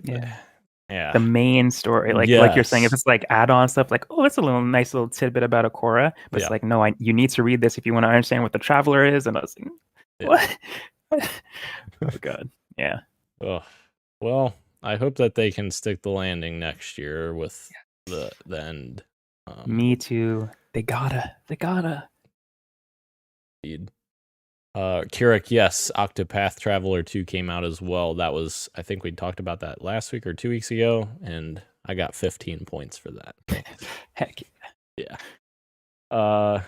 the main story, like you're saying, if it's like add-on stuff, like, oh, that's a nice little tidbit about Akora, but it's like, no, you need to read this if you want to understand what the Traveler is. And I was like, what? Oh god. Yeah. Oh, well, I hope that they can stick the landing next year with the end. Me too. They gotta. Kirik, yes, Octopath Traveler 2 came out as well. That was, I think we talked about that last week or 2 weeks ago, and I got 15 points for that. Heck yeah. All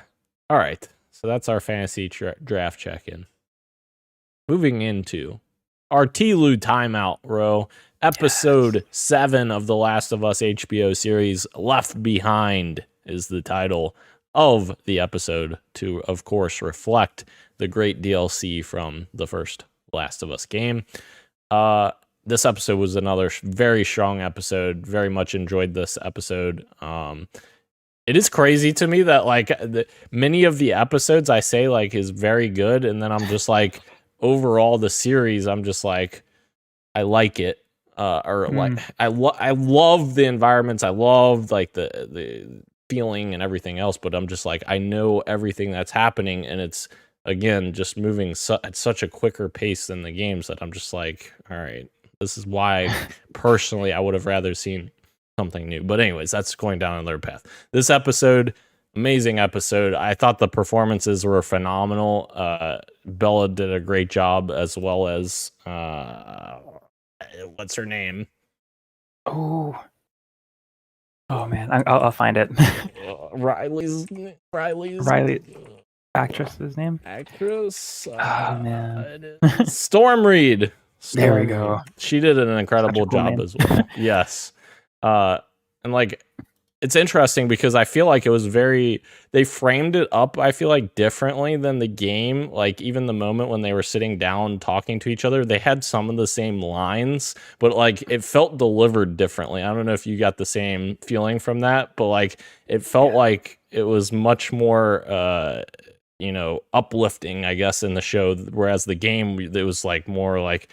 right, so that's our fantasy draft check-in. Moving into our Tlu timeout, Ro. Episode 7 of The Last of Us HBO series, Left Behind, is the title of the episode, to, of course, reflect the great DLC from the first Last of Us game. This episode was another very strong episode. Very much enjoyed this episode. It is crazy to me that like many of the episodes I say like is very good, and then I'm just like, overall the series, I'm just like, I like it. Like I love the environments. I love like the feeling and everything else, but I'm just like, I know everything that's happening, and it's again just moving at such a quicker pace than the games that I'm just like, all right, this is why personally I would have rather seen something new. But anyways, that's going down another path. This episode, amazing episode. I thought the performances were phenomenal. Bella did a great job, as well as what's her name? Oh man, I'll find it. Riley Actress's name? Actress? Oh man. Storm Reed. There we go. She did an incredible job name. as well. Yes. And like, it's interesting because I feel like it was they framed it up, I feel like, differently than the game. Like, even the moment when they were sitting down talking to each other, they had some of the same lines, but like, it felt delivered differently. I don't know if you got the same feeling from that, but like, it felt like it was much more, uplifting, I guess, in the show. Whereas the game, it was like more like,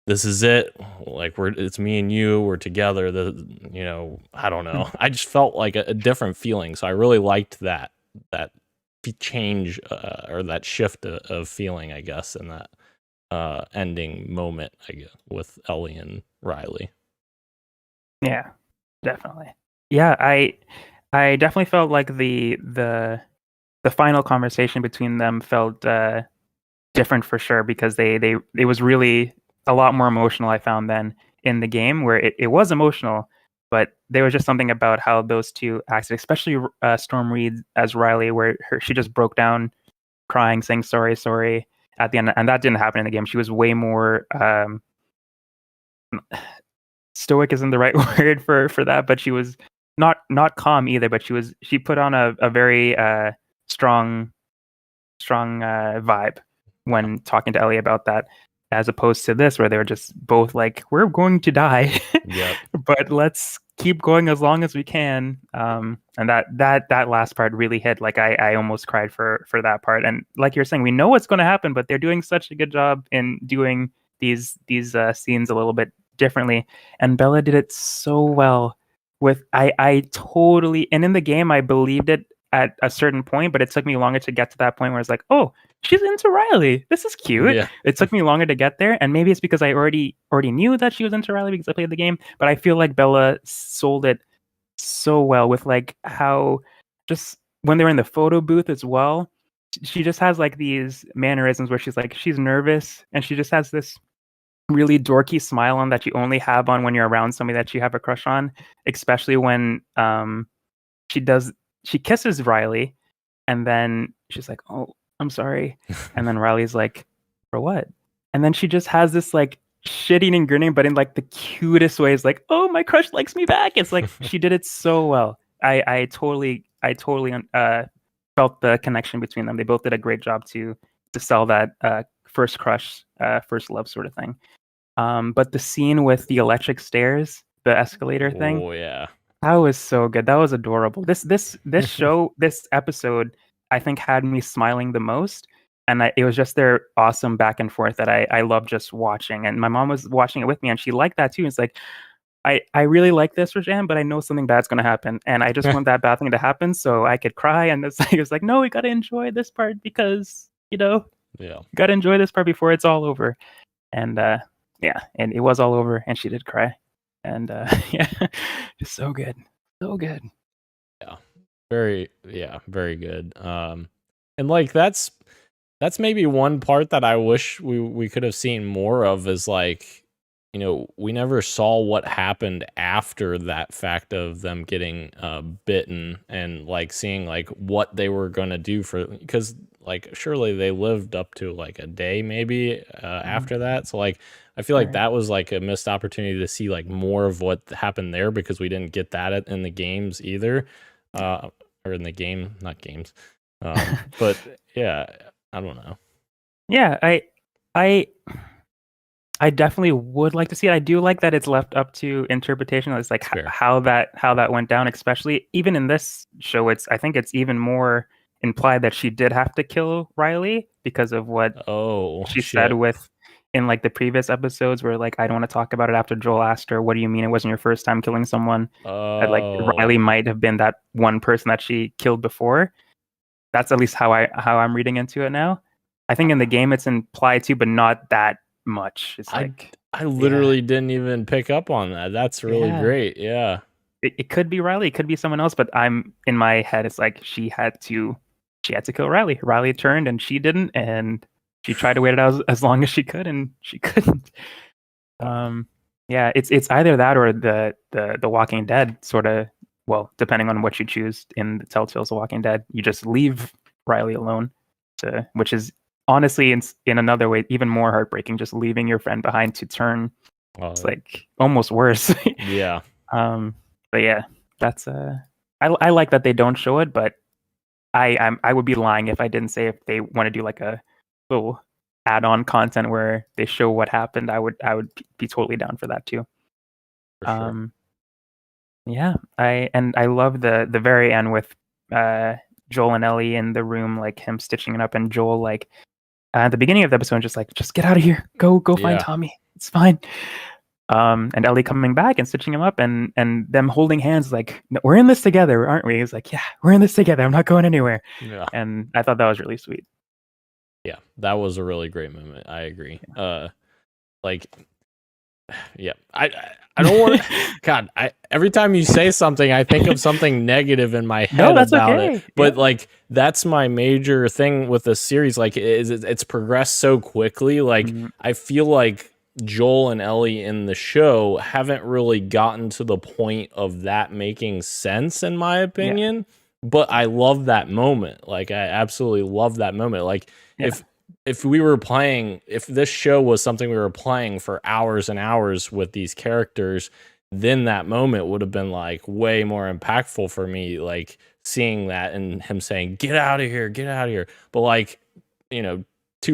this is it. Like, it's me and you. We're together. I don't know. I just felt like a different feeling. So I really liked that change or that shift of feeling, I guess, in that ending moment, I guess, with Ellie and Riley. Yeah, definitely. Yeah, I definitely felt like the final conversation between them felt different for sure, because it was really a lot more emotional, I found, than in the game, where it was emotional, but there was just something about how those two acted, especially Storm Reed as Riley, where she just broke down crying, saying sorry at the end, and that didn't happen in the game. She was way more stoic isn't the right word for that, but she was not calm either, but she put on a very strong vibe when talking to Ellie about that, as opposed to this, where they were just both like, we're going to die, Yep. but let's keep going as long as we can. And that last part really hit. Like, I almost cried for that part. And like you're saying, we know what's going to happen, but they're doing such a good job in doing these scenes a little bit differently. And Bella did it so well. I totally, and in the game I believed it at a certain point, but it took me longer to get to that point where it's like, oh, she's into Riley. This is cute. Yeah. It took me longer to get there, and maybe it's because I already knew that she was into Riley because I played the game. But I feel like Bella sold it so well with like how just when they're in the photo booth as well, she just has like these mannerisms where she's nervous, and she just has this really dorky smile on that you only have on when you're around somebody that you have a crush on, especially when she kisses Riley, and then she's like, oh, I'm sorry. And then Riley's like, for what? And then she just has this like shitting and grinning, but in like the cutest ways, like, oh, my crush likes me back. It's like, she did it so well. I totally felt the connection between them. They both did a great job to sell that first crush, first love sort of thing. But the scene with the electric stairs, the escalator thing. Oh yeah. That was so good. That was adorable. This show, this episode, I think had me smiling the most. And it was just their awesome back and forth that I love just watching. And my mom was watching it with me, and she liked that too. It's like, I really like this, Rajan, but I know something bad's going to happen. And I just want that bad thing to happen so I could cry. And it was like, no, we got to enjoy this part because, got to enjoy this part before it's all over. And and it was all over, and she did cry. And just so good. So good. Yeah. Very good. And like that's maybe one part that I wish we could have seen more of, is like, we never saw what happened after that fact of them getting bitten, and like seeing like what they were going to do because like surely they lived up to like a day maybe after that. So like I feel like that was like a missed opportunity to see like more of what happened there, because we didn't get that in the games either, or in the game, not games. But yeah, I don't know. Yeah, I definitely would like to see it. I do like that it's left up to interpretation. It's like how that went down, especially even in this show. I think it's even more implied that she did have to kill Riley because of what she said in like the previous episodes, where like, I don't want to talk about it after Joel asked her, what do you mean it wasn't your first time killing someone? Like Riley might have been that one person that she killed before. That's at least how I'm reading into it now. I think in the game it's implied too, but not that much. It's like I literally didn't even pick up on that. That's really great. Yeah. It could be Riley, it could be someone else, but I'm in my head it's like she had to kill Riley. Riley turned and she didn't, and she tried to wait it out as long as she could, and she couldn't. It's either that or the Walking Dead sort of, well, depending on what you choose in the Telltale's The Walking Dead, you just leave Riley alone, which is honestly, in another way, even more heartbreaking, just leaving your friend behind to turn. It's like almost worse. Yeah. But yeah, that's I like that they don't show it, but I would be lying if I didn't say if they want to do like a little add-on content where they show what happened. I would be totally down for that too. For sure. Yeah, I love the very end with Joel and Ellie in the room, like him stitching it up, and Joel like at the beginning of the episode just get out of here, go find Tommy, it's fine. And Ellie coming back and stitching him up, and them holding hands like, no, we're in this together, aren't we? He's like, yeah, we're in this together, I'm not going anywhere. Yeah. And I thought that was really sweet. Yeah, that was a really great moment. I agree. Like, yeah, I don't want God, every time you say something, I think of something negative in my head about it. But like, that's my major thing with the series. Like, it's progressed so quickly. Like, I feel like Joel and Ellie in the show haven't really gotten to the point of that making sense, in my opinion. But I love that moment. Like, I absolutely love that moment. Like, if we were playing, if this show was something we were playing for hours and hours with these characters, then that moment would have been like way more impactful for me. Like, seeing that and him saying, get out of here, get out of here. But like, 2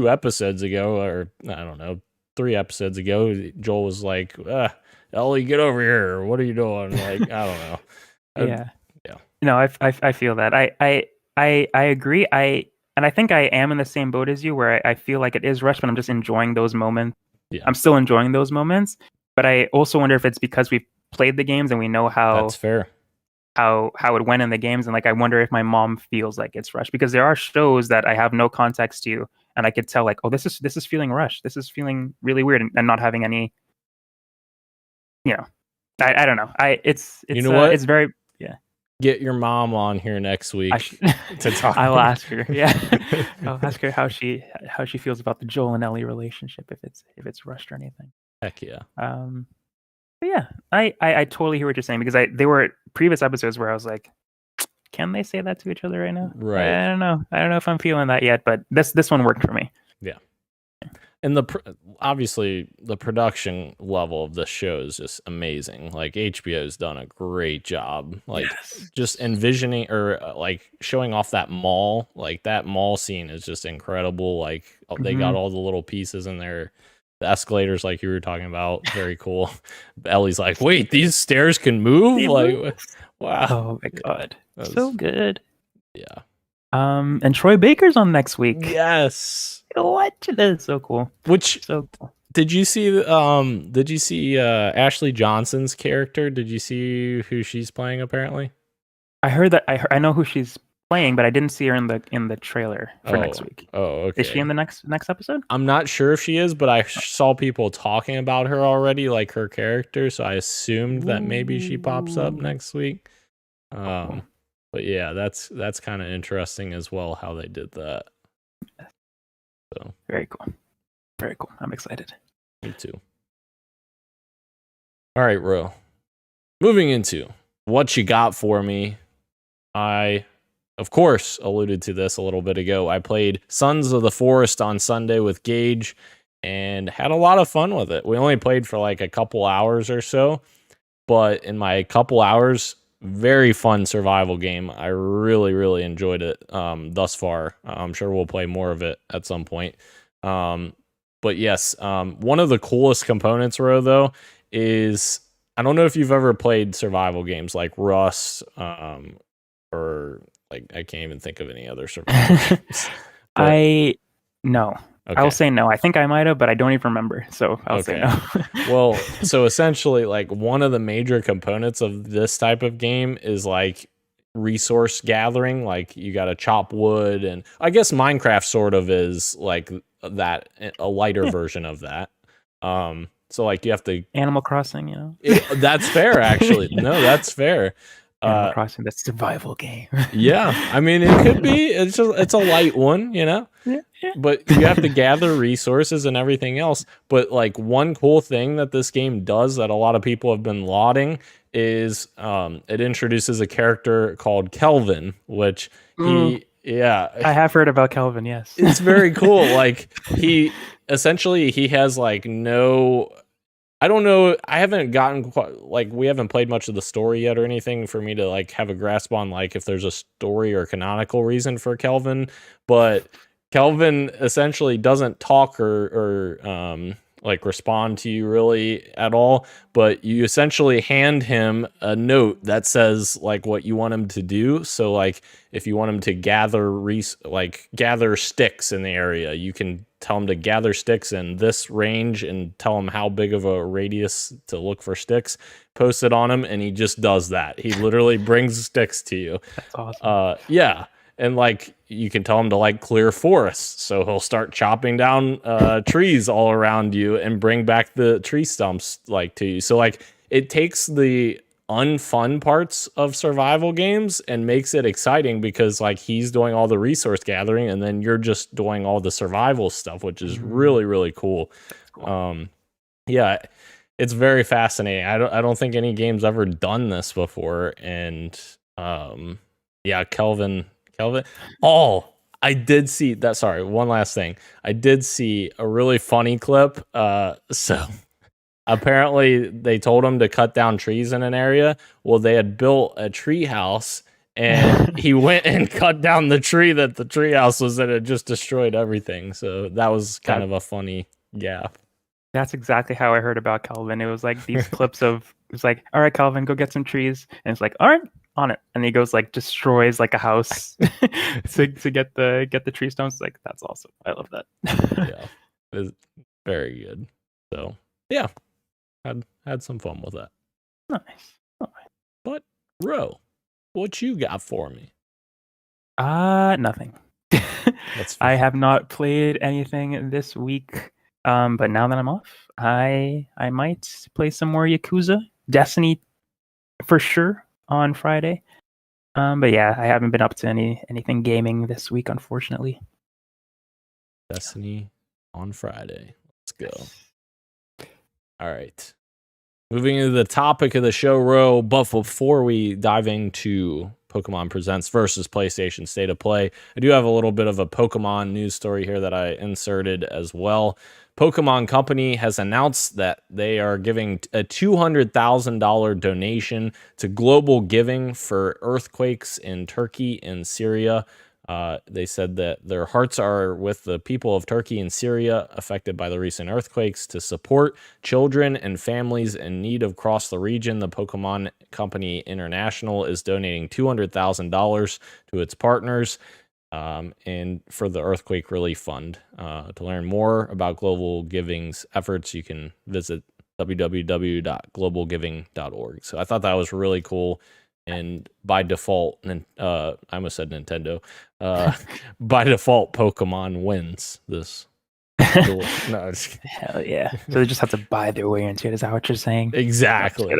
episodes ago, or I don't know, 3 episodes ago, Joel was like, Ellie, get over here. What are you doing? Like, I don't know. Yeah. No, I feel that. I agree. And I think I am in the same boat as you, where I feel like it is rushed, but I'm just enjoying those moments. Yeah. I'm still enjoying those moments, but I also wonder if it's because we've played the games and we know how that's fair, how it went in the games, and like I wonder if my mom feels like it's rushed, because there are shows that I have no context to, and I could tell like, oh, this is feeling rushed. This is feeling really weird, and not having any. I don't know. It's what? It's very. Get your mom on here next week to talk. I will ask her. Yeah, I'll ask her how she feels about the Joel and Ellie relationship, if it's rushed or anything. Heck yeah. But yeah, I totally hear what you're saying, because there were previous episodes where I was like, can they say that to each other right now? Right. I don't know if I'm feeling that yet, but this one worked for me. Yeah. And obviously the production level of this show is just amazing. Like, HBO's done a great job. Like, just envisioning or like showing off that mall. Like, that mall scene is just incredible. Like, they got all the little pieces in there. The escalators, like you were talking about, very cool. Ellie's like, wait, these stairs can move? Like, wow. Oh my god, so good. Yeah. And Troy Baker's on next week. Yes. What? That's so cool. So cool. Did you see Ashley Johnson's character? Did you see who she's playing apparently? I heard that. I know who she's playing, but I didn't see her in the trailer for next week. Oh, okay. Is she in the next episode? I'm not sure if she is, but I saw people talking about her already, like her character, so I assumed that maybe she pops up next week. But yeah, that's kind of interesting as well how they did that. So very cool. I'm excited. Me too. All right, Ro. Moving into what you got for me. I, of course, alluded to this a little bit ago. I played Sons of the Forest on Sunday with Gage and had a lot of fun with it. We only played for like a couple hours or so, but in my couple hours, very fun survival game. I really, really enjoyed it thus far. I'm sure we'll play more of it at some point. But yes, one of the coolest components, Ro, though, is I don't know if you've ever played survival games like Rust, or like I can't even think of any other survival games. No. Okay. I will say no. I think I might have, but I don't even remember. So I'll say no. Well, so essentially, like one of the major components of this type of game is like resource gathering. Like you got to chop wood, and I guess Minecraft sort of is like that, a lighter version of that. So like you have to Animal Crossing, that's fair, actually. No, that's fair. Animal Crossing, that's survival game. Yeah, I mean it could be. It's a light one, Yeah. But you have to gather resources and everything else. But like one cool thing that this game does that a lot of people have been lauding is it introduces a character called Kelvin, which Yeah. I have heard about Kelvin, yes. It's very cool. Like he has like no, I don't know. I haven't gotten like, we haven't played much of the story yet or anything for me to like have a grasp on like if there's a story or canonical reason for Kelvin, but Kelvin essentially doesn't talk or like respond to you really at all, but you essentially hand him a note that says like what you want him to do. So like if you want him to gather sticks in the area, you can tell him to gather sticks in this range and tell him how big of a radius to look for sticks, post it on him, and he just does that. He literally brings sticks to you. That's awesome. Yeah. And like you can tell him to like clear forests, so he'll start chopping down trees all around you and bring back the tree stumps like to you. So like it takes the unfun parts of survival games and makes it exciting because like he's doing all the resource gathering and then you're just doing all the survival stuff, which is really, really cool. Yeah, it's very fascinating. I don't think any game's ever done this before. And yeah, Kelvin. Oh, I did see that. Sorry, one last thing. I did see a really funny clip. So apparently they told him to cut down trees in an area. Well, they had built a tree house and he went and cut down the tree that the tree house was in. It just destroyed everything. So that was kind of a funny gap. That's exactly how I heard about Calvin. It was like these clips of, it's like, all right, Calvin, go get some trees. And it's like, all right, on it. And he goes like destroys like a house to get the tree stones. Like, that's awesome. I love that. Yeah, it's very good. So yeah, had some fun with that. Nice. But Ro, what you got for me? Nothing. I have not played anything this week. But now that I'm off, I might play some more Yakuza, Destiny, for sure on Friday. But yeah, I haven't been up to anything gaming this week, unfortunately. Destiny on Friday. Let's go. All right. Moving into the topic of the show, Ro, but before we dive into Pokemon Presents versus PlayStation State of Play, I do have a little bit of a Pokemon news story here that I inserted as well. Pokemon Company has announced that they are giving a $200,000 donation to global giving for earthquakes in Turkey and Syria. They said that their hearts are with the people of Turkey and Syria affected by the recent earthquakes to support children and families in need across the region. The Pokemon Company International is donating $200,000 to its partners and for the Earthquake Relief Fund. To learn more about Global Giving's efforts, you can visit www.globalgiving.org. So I thought that was really cool. And by default, I almost said Nintendo. By default, Pokemon wins this. No, hell yeah! So they just have to buy their way into it. Is that what you're saying? Exactly.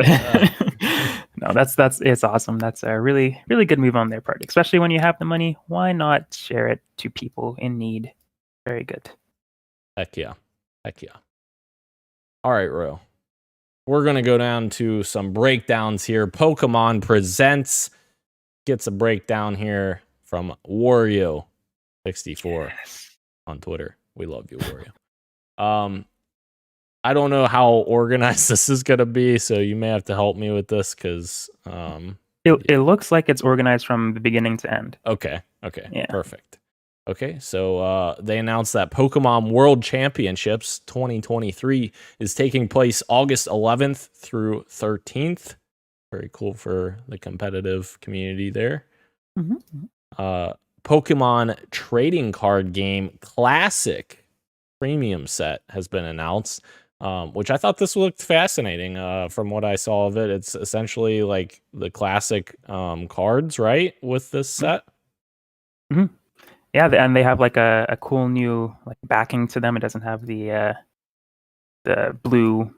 No, that's it's awesome. That's a really good move on their part, especially when you have the money. Why not share it to people in need? Very good. Heck yeah. All right, Ro. We're going to go down to some breakdowns here. Pokemon Presents gets a breakdown here from Wario64 on Twitter. We love you, Wario. I don't know how organized this is going to be, so you may have to help me with this because... It looks like it's organized from the beginning to end. Okay. Yeah. Perfect. Okay, so they announced that Pokemon World Championships 2023 is taking place August 11th through 13th. Very cool for the competitive community there. Mm-hmm. Pokemon Trading Card Game Classic Premium Set has been announced, which I thought this looked fascinating. From what I saw of it, it's essentially like the classic cards, right, with this set? Mm-hmm. Yeah, and they have like a cool new like backing to them. It doesn't have the blue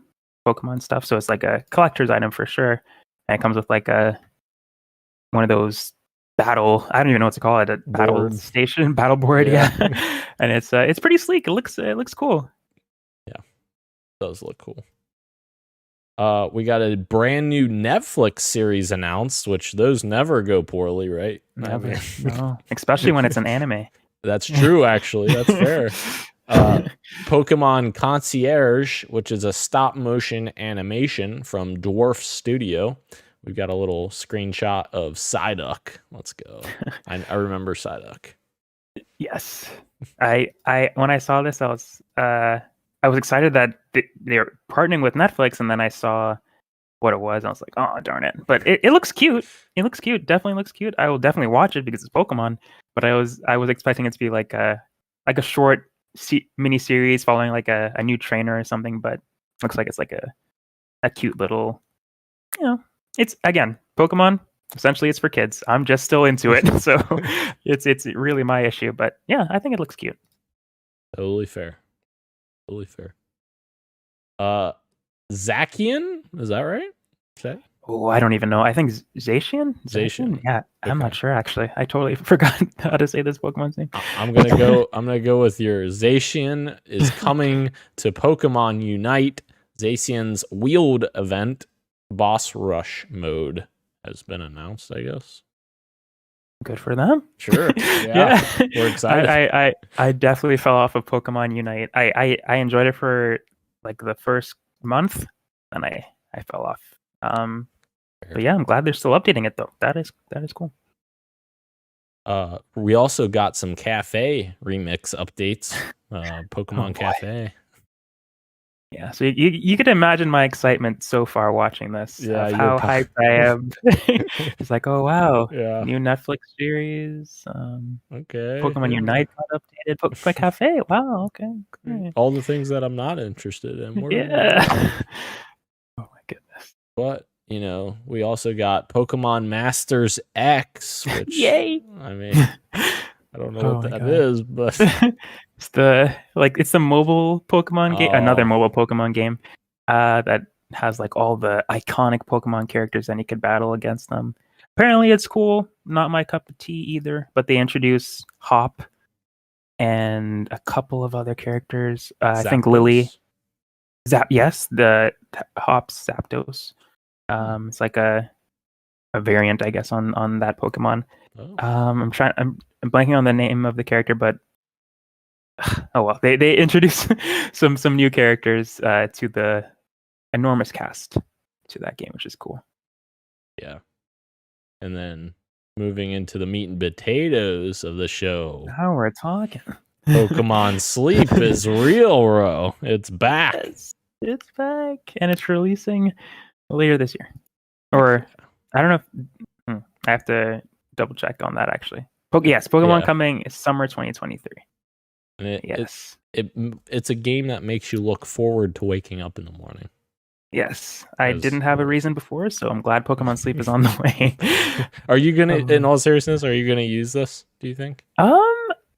Pokemon stuff, so it's like a collector's item for sure. And it comes with like one of those battle. I don't even know what to call it. A battle station, battle board. Yeah, and it's pretty sleek. It looks cool. Yeah, it does look cool. We got a brand new Netflix series announced, which those never go poorly, right? Never. No. Especially when it's an anime. That's true, actually. That's fair. Pokemon Concierge, which is a stop motion animation from Dwarf Studio. We've got a little screenshot of Psyduck. Let's go. I remember Psyduck. Yes. I when I saw this, I was excited that they're partnering with Netflix, and then I saw what it was. I was like, oh darn it! But it looks cute. It looks cute. Definitely looks cute. I will definitely watch it because it's Pokemon. But I was expecting it to be like a short mini series following like a new trainer or something. But looks like it's like a cute little, it's again Pokemon. Essentially, it's for kids. I'm just still into it, so it's really my issue. But yeah, I think it looks cute. Totally fair. Totally fair. Zacian, is that right? Okay. Oh, I don't even know. I think Zacian. Zacian. Yeah, I'm not sure actually. I totally forgot how to say this Pokemon's name. I'm gonna go with your Zacian is coming to Pokemon Unite. Zacian's Wheeled event boss rush mode has been announced, I guess. Good for them. Sure. Yeah. We're excited. I definitely fell off of Pokemon Unite. I enjoyed it for like the first month, and I fell off. But yeah, I'm glad they're still updating it though. That is cool. We also got some cafe remix updates. Pokemon Cafe. Yeah, so you could imagine my excitement so far watching this. Yeah, how hyped I am. It's like, oh wow, yeah, new Netflix series. Okay. Pokemon Unite got updated. Pokemon Cafe. Wow. Okay. All the things that I'm not interested in. Yeah. Oh my goodness. But we also got Pokemon Masters X, which yay! I mean, I don't know what that is, but it's the mobile Pokemon game, another mobile Pokemon game that has like all the iconic Pokemon characters, and you could battle against them. Apparently, it's cool. Not my cup of tea either. But they introduce Hop and a couple of other characters. I think Lily. Yes, the Hop's Zapdos. It's like a variant, I guess, on that Pokemon. Oh. I'm blanking on the name of the character, but oh well. They introduced some new characters to the enormous cast to that game, which is cool. Yeah. And then moving into the meat and potatoes of the show. Now we're talking. Pokemon Sleep is real, bro. It's back. Yes, it's back, and it's releasing later this year, or I don't know. I have to double check on that actually. Pokemon coming is summer 2023. And yes, it's a game that makes you look forward to waking up in the morning. Yes, I didn't have a reason before, so I'm glad Pokemon Sleep is on the way. Are you gonna, in all seriousness, are you gonna use this? Do you think?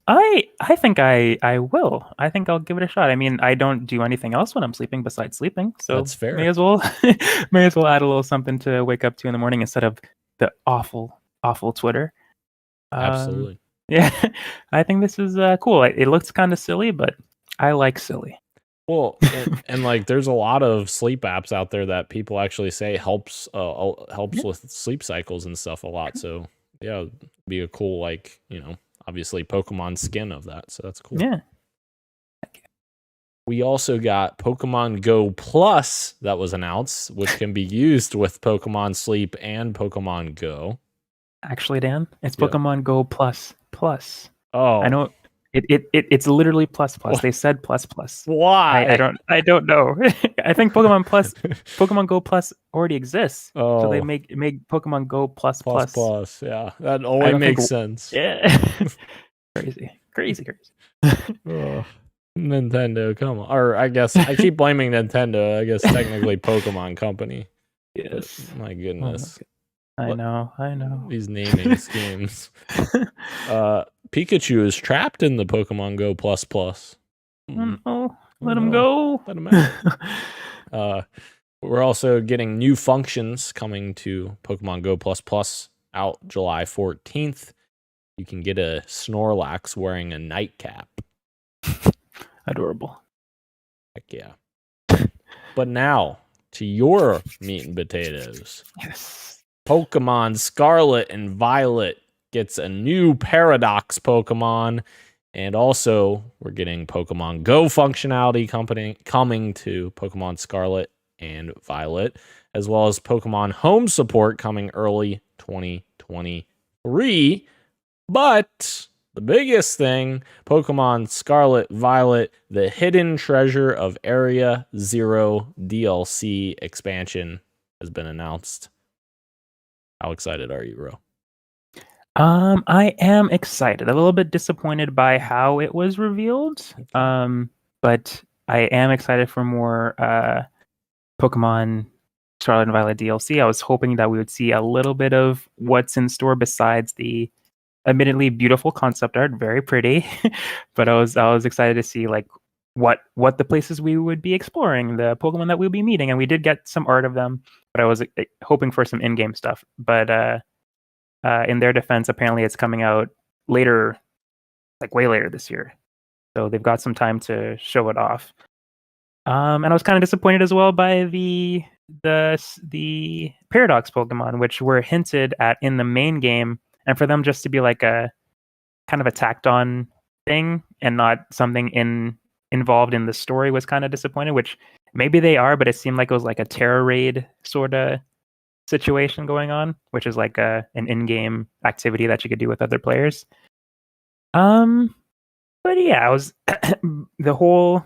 I think I will. I think I'll give it a shot. I mean, I don't do anything else when I'm sleeping besides sleeping, so that's fair. May as well add a little something to wake up to in the morning instead of the awful Twitter. Absolutely. Yeah, I think this is cool. It looks kind of silly, but I like silly. Well, and like there's a lot of sleep apps out there that people actually say helps with sleep cycles and stuff a lot. So yeah, it'd be a cool obviously Pokemon skin of that. So that's cool. Yeah. We also got Pokemon Go Plus that was announced, which can be used with Pokemon Sleep and Pokemon Go. Actually, Dan, it's Pokemon Go Plus. Oh, I know. It's literally plus. What? They said plus. Why? I don't know. I think Pokemon Go Plus already exists. Oh. So they make Pokemon Go plus. Yeah, that only makes sense. Yeah. Crazy. Oh, Nintendo, come on. Or I guess I keep blaming Nintendo. I guess technically Pokemon Company. Yes. But my goodness. I know. These naming schemes. Pikachu is trapped in the Pokemon Go Plus. Oh, let him go. Let him out. We're also getting new functions coming to Pokemon Go Plus out July 14th. You can get a Snorlax wearing a nightcap. Adorable. Heck yeah. But now, to your meat and potatoes. Yes. Pokemon Scarlet and Violet gets a new Paradox Pokemon. And also, we're getting Pokemon Go functionality coming to Pokemon Scarlet and Violet, as well as Pokemon Home support coming early 2023. But the biggest thing, Pokemon Scarlet Violet, the Hidden Treasure of Area Zero DLC expansion has been announced. How excited are you, Ro? I am excited. A little bit disappointed by how it was revealed. But I am excited for more Pokemon Scarlet and Violet DLC. I was hoping that we would see a little bit of what's in store besides the admittedly beautiful concept art, very pretty. But I was excited to see like what the places we would be exploring, the Pokemon that we'll be meeting, and we did get some art of them. But I was hoping for some in-game stuff. But in their defense, apparently it's coming out later, like way later this year. So they've got some time to show it off. And I was kind of disappointed as well by the Paradox Pokemon, which were hinted at in the main game, and for them just to be like a kind of a tacked on thing and not something involved in the story was kind of disappointing, which maybe they are, but it seemed like it was like a Terra raid sort of situation going on, which is like an in-game activity that you could do with other players. But yeah, I was the whole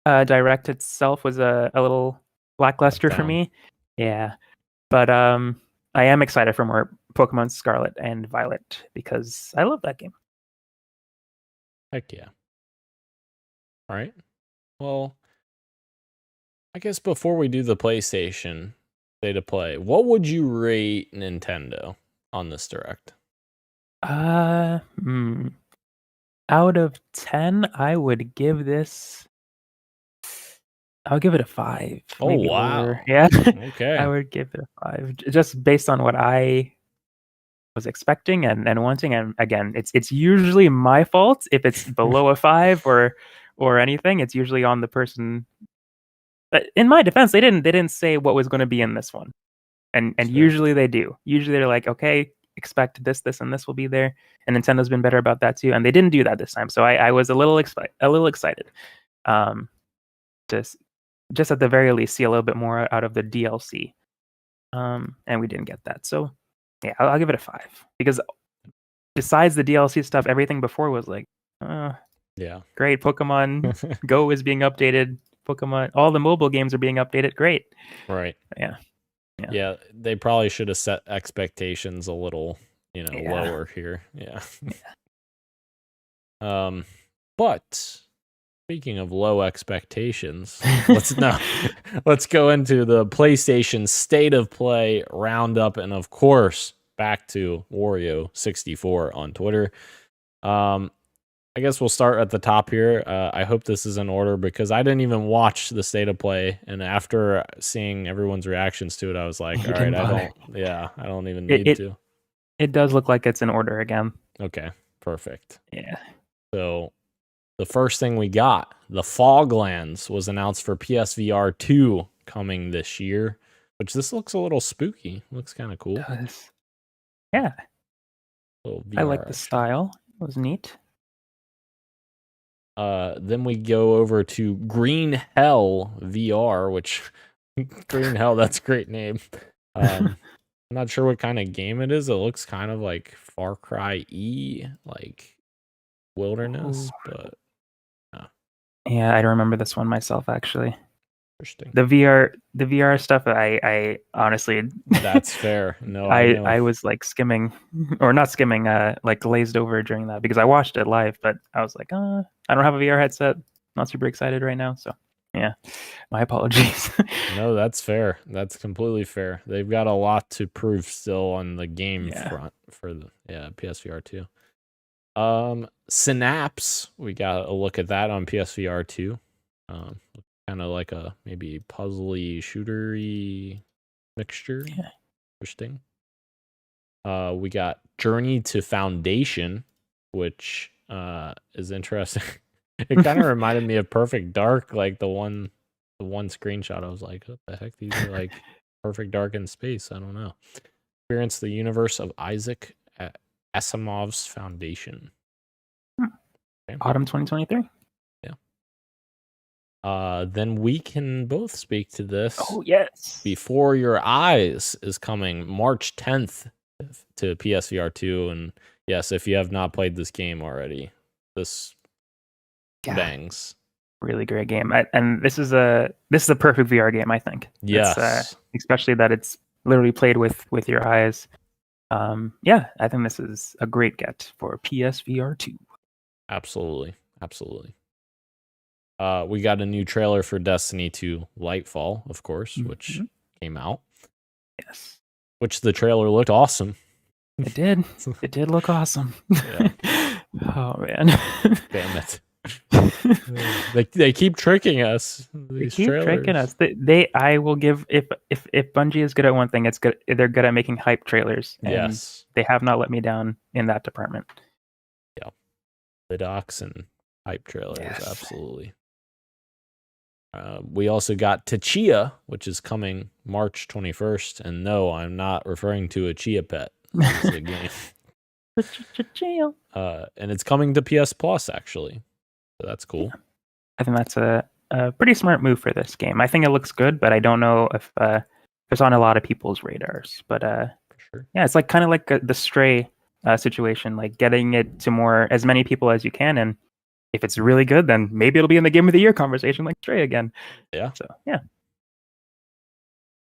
direct itself was a little lackluster for me. Yeah, but I am excited for more Pokemon Scarlet and Violet because I love that game. Heck yeah! All right. Well, I guess before we do the PlayStation State of Play, what would you rate Nintendo on this direct? Out of 10, I would give this. I'll give it a 5. Oh wow! Lower. Yeah. Okay. I would give it a 5, just based on what I was expecting and wanting. And again, it's usually my fault if it's below a 5 or anything. It's usually on the person. But in my defense, they didn't say what was going to be in this one, and sure. Usually they do. Usually they're like, okay, expect this, and this will be there. And Nintendo's been better about that too, and they didn't do that this time. So I was a little excited, just at the very least see a little bit more out of the DLC, and we didn't get that. So yeah, I'll give it a 5 because besides the DLC stuff, everything before was like, yeah, great. Pokemon Go is being updated. Pokemon, all the mobile games are being updated. Great. Right. Yeah. They probably should have set expectations a little, lower here. Yeah. But speaking of low expectations, let's go into the PlayStation State of Play roundup, and of course, back to Wario64 on Twitter. I guess we'll start at the top here. I hope this is in order because I didn't even watch the State of Play, and after seeing everyone's reactions to it, I was like, all right, I don't even need to. It does look like it's in order again. Okay, perfect. Yeah. So the first thing we got, the Foglands, was announced for PSVR 2 coming this year, which this looks a little spooky. Looks kind of cool. It does. Yeah. I like the style. It was neat. Then we go over to Green Hell VR, which Green Hell, that's a great name. I'm not sure what kind of game it is. It looks kind of like Far Cry E, like wilderness, but yeah, I don't remember this one myself actually. Interesting. The VR stuff, I honestly, that's fair. No, I was like skimming, or not skimming, like glazed over during that because I watched it live, but I was like, I don't have a VR headset. Not super excited right now, so yeah, my apologies. No, that's fair. That's completely fair. They've got a lot to prove still on the game front for the PSVR 2. Synapse, we got a look at that on PSVR 2. Kind of like a maybe puzzly shootery mixture. Yeah. Interesting. We got Journey to Foundation, which is interesting. It kind of reminded me of Perfect Dark, like the one the one screenshot, I was like, what the heck? These are like perfect dark in space. I don't know. Experience the universe of Isaac Asimov's Foundation. Okay. Autumn 2023. Then we can both speak to this. Oh, yes. Before Your Eyes is coming March 10th to PSVR 2. And yes, if you have not played this game already, this bangs. Really great game. And this is a perfect VR game, I think. Yes. Especially that it's literally played with your eyes. Yeah, I think this is a great get for PSVR 2. Absolutely. We got a new trailer for Destiny 2 Lightfall, of course, which came out. Yes. Which the trailer looked awesome. It did. It did look awesome. Yeah. Oh, man. Damn it. They keep tricking us. They keep tricking us. I will give, if Bungie is good at one thing, it's good. They're good at making hype trailers. And yes. They have not let me down in that department. Yeah. The docs and hype trailers, yes. Absolutely. We also got Tachia, which is coming March 21st. And no, I'm not referring to a Chia Pet. It's a game. And it's coming to PS Plus, actually. So that's cool. Yeah. I think that's a pretty smart move for this game. I think it looks good, but I don't know if it's on a lot of people's radars. But for sure. Yeah, it's like kind of like the Stray situation, like getting it to as many people as you can, and if it's really good, then maybe it'll be in the Game of the Year conversation like Stray again. Yeah. So, yeah.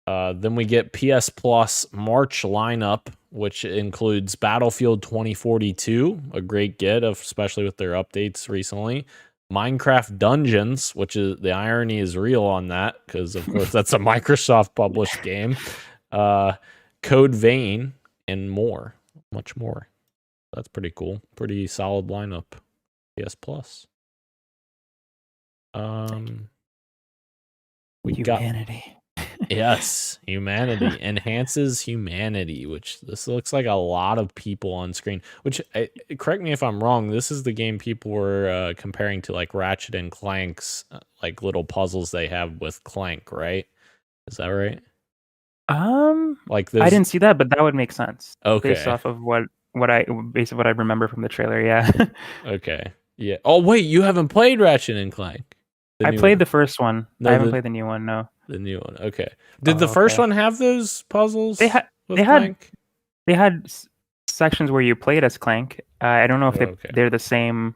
Then we get PS Plus March lineup, which includes Battlefield 2042, a great get, especially with their updates recently. Minecraft Dungeons, which is the irony is real on that, because of course that's a Microsoft published game. Code Vein, and much more. That's pretty cool. Pretty solid lineup. PS Plus. We Humanity. Yes, humanity enhances humanity, which this looks like a lot of people on screen. Which, correct me if I'm wrong, this is the game people were comparing to like Ratchet and Clank's like little puzzles they have with Clank, right? Is that right? Like I didn't see that, but that would make sense. Okay, based off of what I remember from the trailer. Yeah. Okay. Yeah. Oh wait, you haven't played Ratchet and Clank. I played the first one. No, I haven't played the new one. No. The new one. Okay. Did the first one have those puzzles? They had sections where you played as Clank. I don't know if they're the same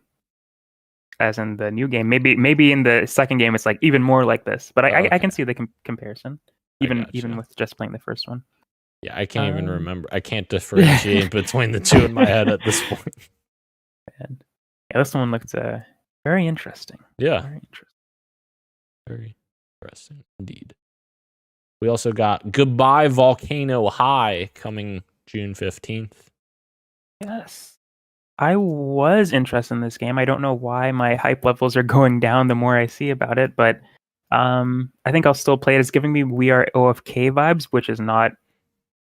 as in the new game. Maybe in the second game it's like even more like this. But I can see the comparison, even with just playing the first one. Yeah, I can't even remember. I can't differentiate between the two in my head at this point. And yeah, this one looked very interesting. Yeah. Very interesting. Very interesting indeed. We also got Goodbye Volcano High coming June 15th. Yes. I was interested in this game. I don't know why my hype levels are going down the more I see about it, but I think I'll still play it. It's giving me We Are OFK vibes, which is not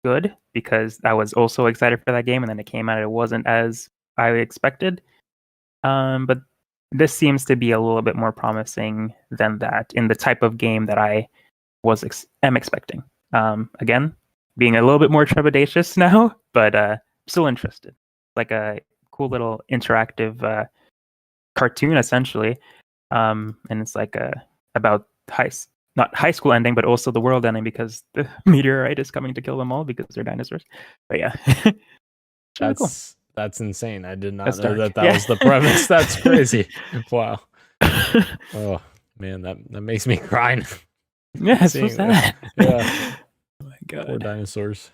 good because I was also excited for that game, and then it came out, it wasn't as I expected. But this seems to be a little bit more promising than that in the type of game that I am expecting. Again, being a little bit more trepidatious now, but still interested. Like a cool little interactive cartoon, essentially, and it's like about not high school ending, but also the world ending because the meteorite is coming to kill them all because they're dinosaurs. But yeah, that's cool. That's insane. I did not know that was the premise. That's crazy. Wow. Oh man, that makes me cry. Yeah, it's so sad. Yeah. Oh my god. Poor dinosaurs.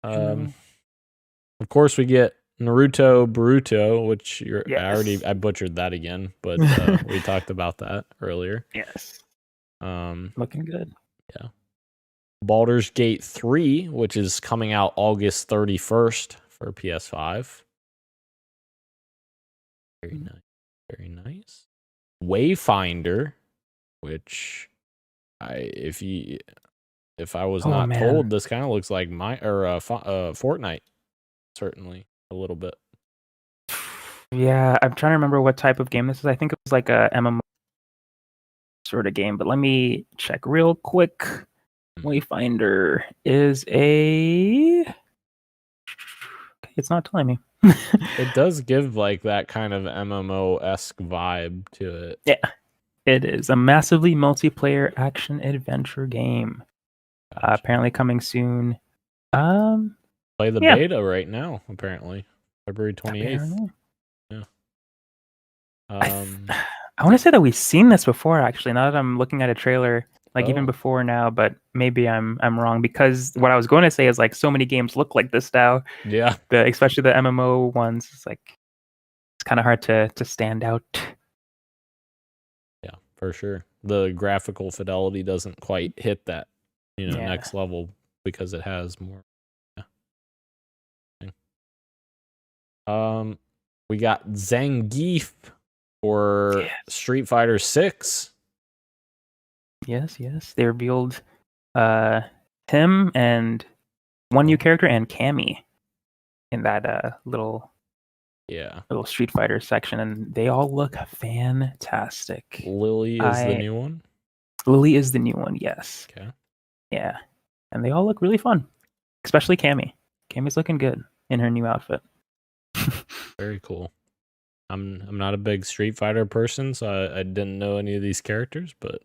Of course, we get Naruto Boruto, which I butchered that again, but we talked about that earlier. Yes. Looking good. Yeah. Baldur's Gate 3, which is coming out August 31st for PS5. Very nice. Very nice. Wayfinder, which if I was not told, this kind of looks like Fortnite, certainly a little bit. Yeah, I'm trying to remember what type of game this is. I think it was like a MMO sort of game. But let me check real quick. Wayfinder is a. Okay, it's not telling me. It does give like that kind of MMO-esque vibe to it. Yeah, it is a massively multiplayer action adventure game. Gotcha. Apparently coming soon. Play the beta right now, apparently. February 28th. Yeah. I want to say that we've seen this before, actually, now that I'm looking at a trailer, like even before now, but maybe I'm wrong, because what I was going to say is like so many games look like this now. Yeah. Especially the MMO ones. It's like it's kind of hard to stand out. Yeah, for sure. The graphical fidelity doesn't quite hit that, next level because it has more. Yeah. We got Zangief for Street Fighter 6. Yes. They revealed Tim and one new character and Cammy in that little Street Fighter section, and they all look fantastic. Lily is the new one? Lily is the new one, yes. Okay. Yeah. And they all look really fun. Especially Cammy. Cammy's looking good in her new outfit. Very cool. I'm not a big Street Fighter person, so I didn't know any of these characters, but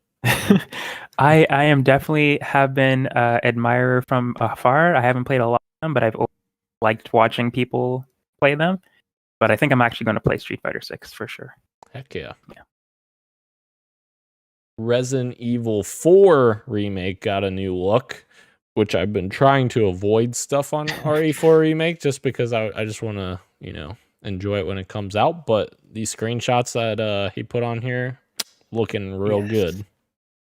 I am definitely have been admirer from afar. I haven't played a lot of them, but I've liked watching people play them. But I think I'm actually going to play Street Fighter 6 for sure. Heck yeah. Resident Evil 4 remake got a new look, which I've been trying to avoid stuff on RE4 remake just because I just want to, enjoy it when it comes out. But these screenshots that he put on here looking real good.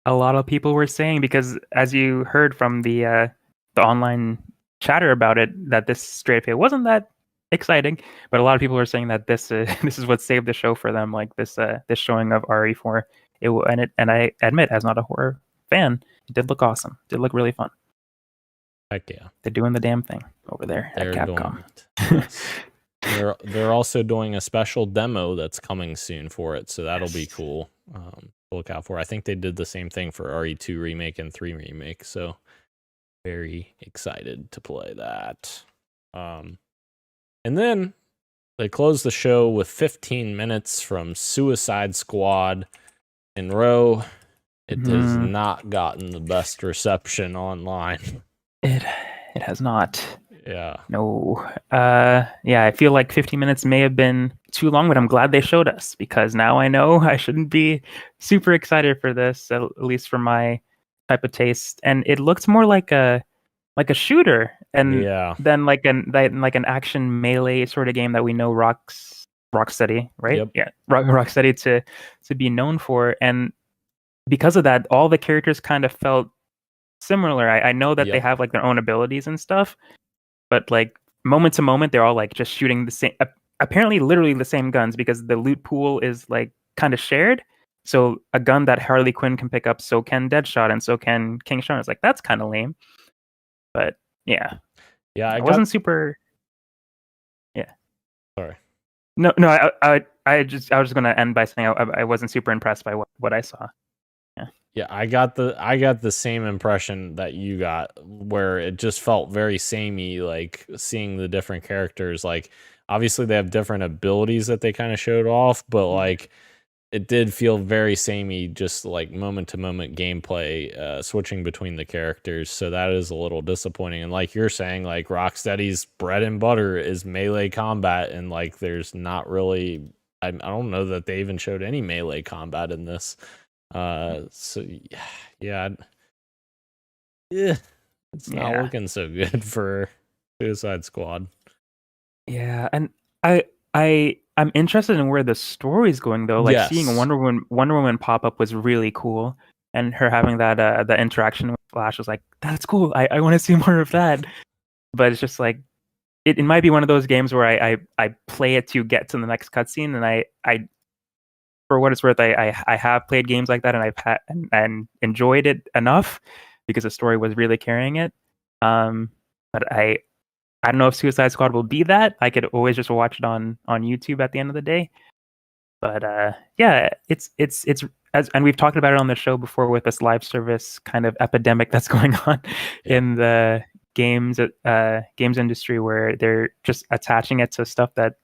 A lot of people were saying, because as you heard from the online chatter about it, that this straight play wasn't that exciting, but a lot of people were saying that this is what saved the show for them, like this showing of RE4. And I admit, as not a horror fan, it did look awesome. It did look really fun. Heck yeah. They're doing the damn thing over there at Capcom. Yes. They're also doing a special demo that's coming soon for it, so that'll be cool to look out for. I think they did the same thing for RE2 remake and 3 remake, so very excited to play that. And then they closed the show with 15 minutes from Suicide Squad. In Row, it has not gotten the best reception online. It has not. Yeah. No. I feel like 15 minutes may have been too long, but I'm glad they showed us, because now I know I shouldn't be super excited for this, at least for my type of taste. And it looks more like a shooter, and then like an action melee sort of game that we know Rocksteady, right? Yep. Yeah, Rocksteady to be known for. And because of that, all the characters kind of felt similar. I know that they have like their own abilities and stuff, but like moment to moment, they're all like just shooting the same, apparently literally the same guns, because the loot pool is like kind of shared. So a gun that Harley Quinn can pick up, so can Deadshot, and so can King Shark. It's like, that's kind of lame. But yeah, I wasn't super. Yeah. Sorry. No. I was going to end by saying I wasn't super impressed by what I saw. Yeah, I got the same impression that you got, where it just felt very samey, like seeing the different characters. Like, obviously they have different abilities that they kind of showed off, but like it did feel very samey, just like moment to moment gameplay, switching between the characters. So that is a little disappointing. And like you're saying, like Rocksteady's bread and butter is melee combat, and like there's not really, I don't know that they even showed any melee combat in this. So yeah, it's not looking so good for Suicide Squad. Yeah, and I'm interested in where the story's going, though. Like seeing Wonder Woman pop up was really cool, and her having that the interaction with Flash was like, that's cool. I want to see more of that. But it's just like it might be one of those games where I play it to get to the next cutscene, and I for what it's worth, I have played games like that, and I've had and enjoyed it enough because the story was really carrying it. But I don't know if Suicide Squad will be that. I could always just watch it on YouTube at the end of the day. But it's and we've talked about it on the show before with this live service kind of epidemic that's going on in the games industry, where they're just attaching it to stuff that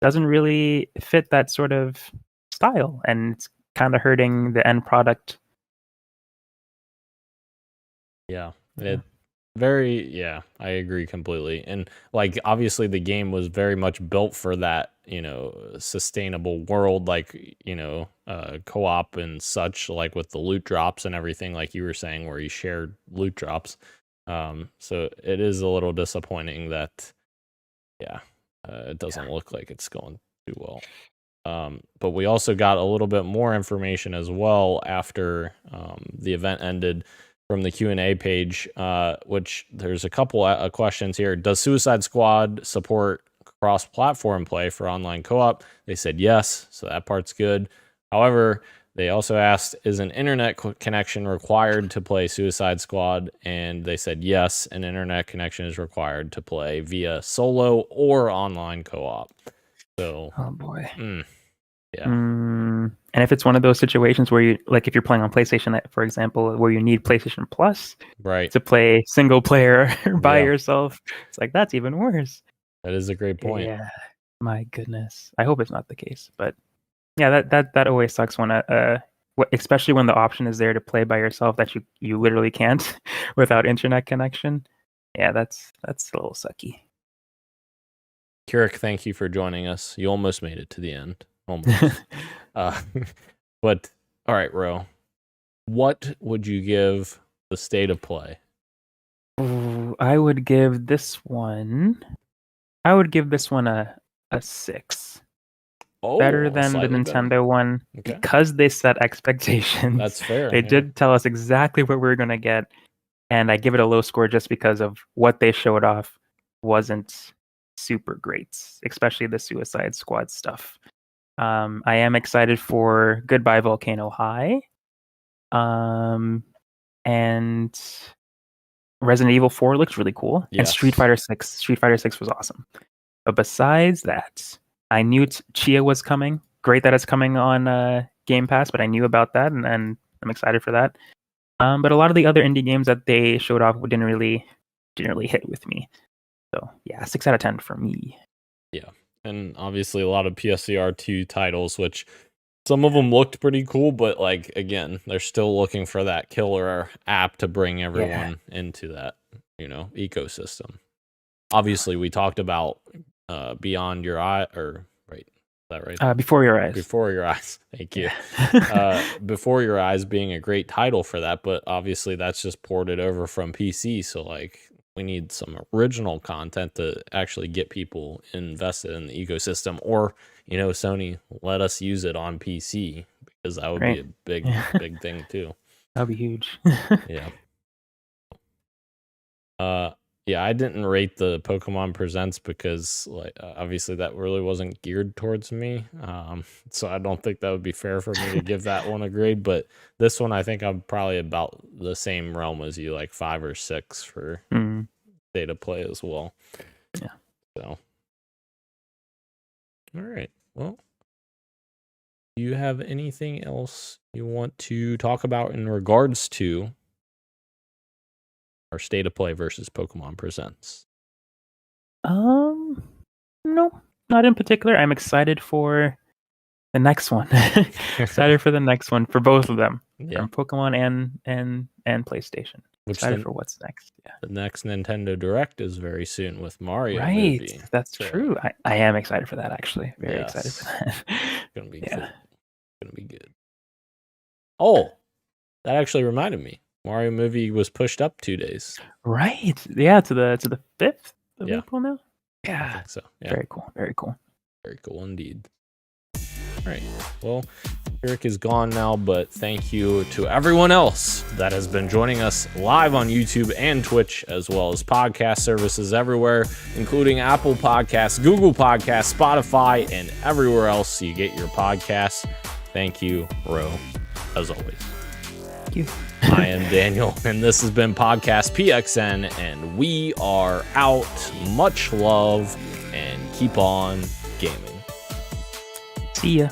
doesn't really fit that sort of style, and it's kind of hurting the end product. I agree completely. And like, obviously the game was very much built for that, sustainable world, like, co-op and such, like with the loot drops and everything, like you were saying, where you shared loot drops. So it is a little disappointing that it doesn't look like it's going too well. But we also got a little bit more information as well after the event ended from the Q&A page, which there's a couple of questions here. Does Suicide Squad support cross-platform play for online co-op? They said yes, so that part's good. However, they also asked, is an internet connection required to play Suicide Squad? And they said yes, an internet connection is required to play via solo or online co-op. So, oh boy. Yeah. And if it's one of those situations where you, like, if you're playing on PlayStation, for example, where you need PlayStation Plus to play single player by yourself, it's like, that's even worse. That is a great point. Yeah, my goodness. I hope it's not the case, but yeah, that always sucks when especially when the option is there to play by yourself that you literally can't without internet connection. Yeah, that's a little sucky. Kirik, thank you for joining us. You almost made it to the end. Almost. But all right, Ro, what would you give the state of play? Ooh, I would give this one a 6. Better than the Nintendo one, because they set expectations. That's fair. They did tell us exactly what we were going to get, and I give it a low score just because of what they showed off wasn't super great, especially the Suicide Squad stuff. I am excited for Goodbye Volcano High, and Resident Evil 4 looks really cool, and Street Fighter 6. Street Fighter 6 was awesome. But besides that, I knew Chia was coming. Great that it's coming on Game Pass, but I knew about that, and I'm excited for that. But a lot of the other indie games that they showed off didn't really hit with me. So yeah, 6 out of 10 for me. Yeah. And obviously a lot of PSVR 2 titles, which some of them looked pretty cool, but like, again, they're still looking for that killer app to bring everyone into that, ecosystem. Obviously, we talked about Beyond Your Eye, or right, is that right? Before Your Eyes. Before Your Eyes. Thank you. Before Your Eyes being a great title for that, but obviously that's just ported over from PC, so like, we need some original content to actually get people invested in the ecosystem, or, Sony, let us use it on PC, because that would be a big thing too. That'd be huge. Yeah. I didn't rate the Pokemon Presents because, like, obviously that really wasn't geared towards me. So I don't think that would be fair for me to give that one a grade. But this one, I think I'm probably about the same realm as you, like 5 or 6 for state of play as well. Yeah. So, all right. Well, do you have anything else you want to talk about in regards to our state of play versus Pokemon Presents? No, not in particular. I'm excited for the next one. Excited for the next one for both of them, from Pokemon and PlayStation. Excited for what's next. Yeah. The next Nintendo Direct is very soon with Mario. Right, movie. That's true. I am excited for that, actually. Very excited for that. It's gonna be good. It's gonna be good. Oh, that actually reminded me. Mario movie was pushed up 2 days. Right. Yeah, to the 5th of April now. Yeah. I think so. Yeah. Very cool. Very cool. Very cool indeed. All right. Well, Eric is gone now, but thank you to everyone else that has been joining us live on YouTube and Twitch, as well as podcast services everywhere, including Apple Podcasts, Google Podcasts, Spotify, and everywhere else you get your podcasts. Thank you, Ro, as always. Thank you. I am Daniel, and this has been Podcast PXN, and we are out. Much love, and keep on gaming. See ya.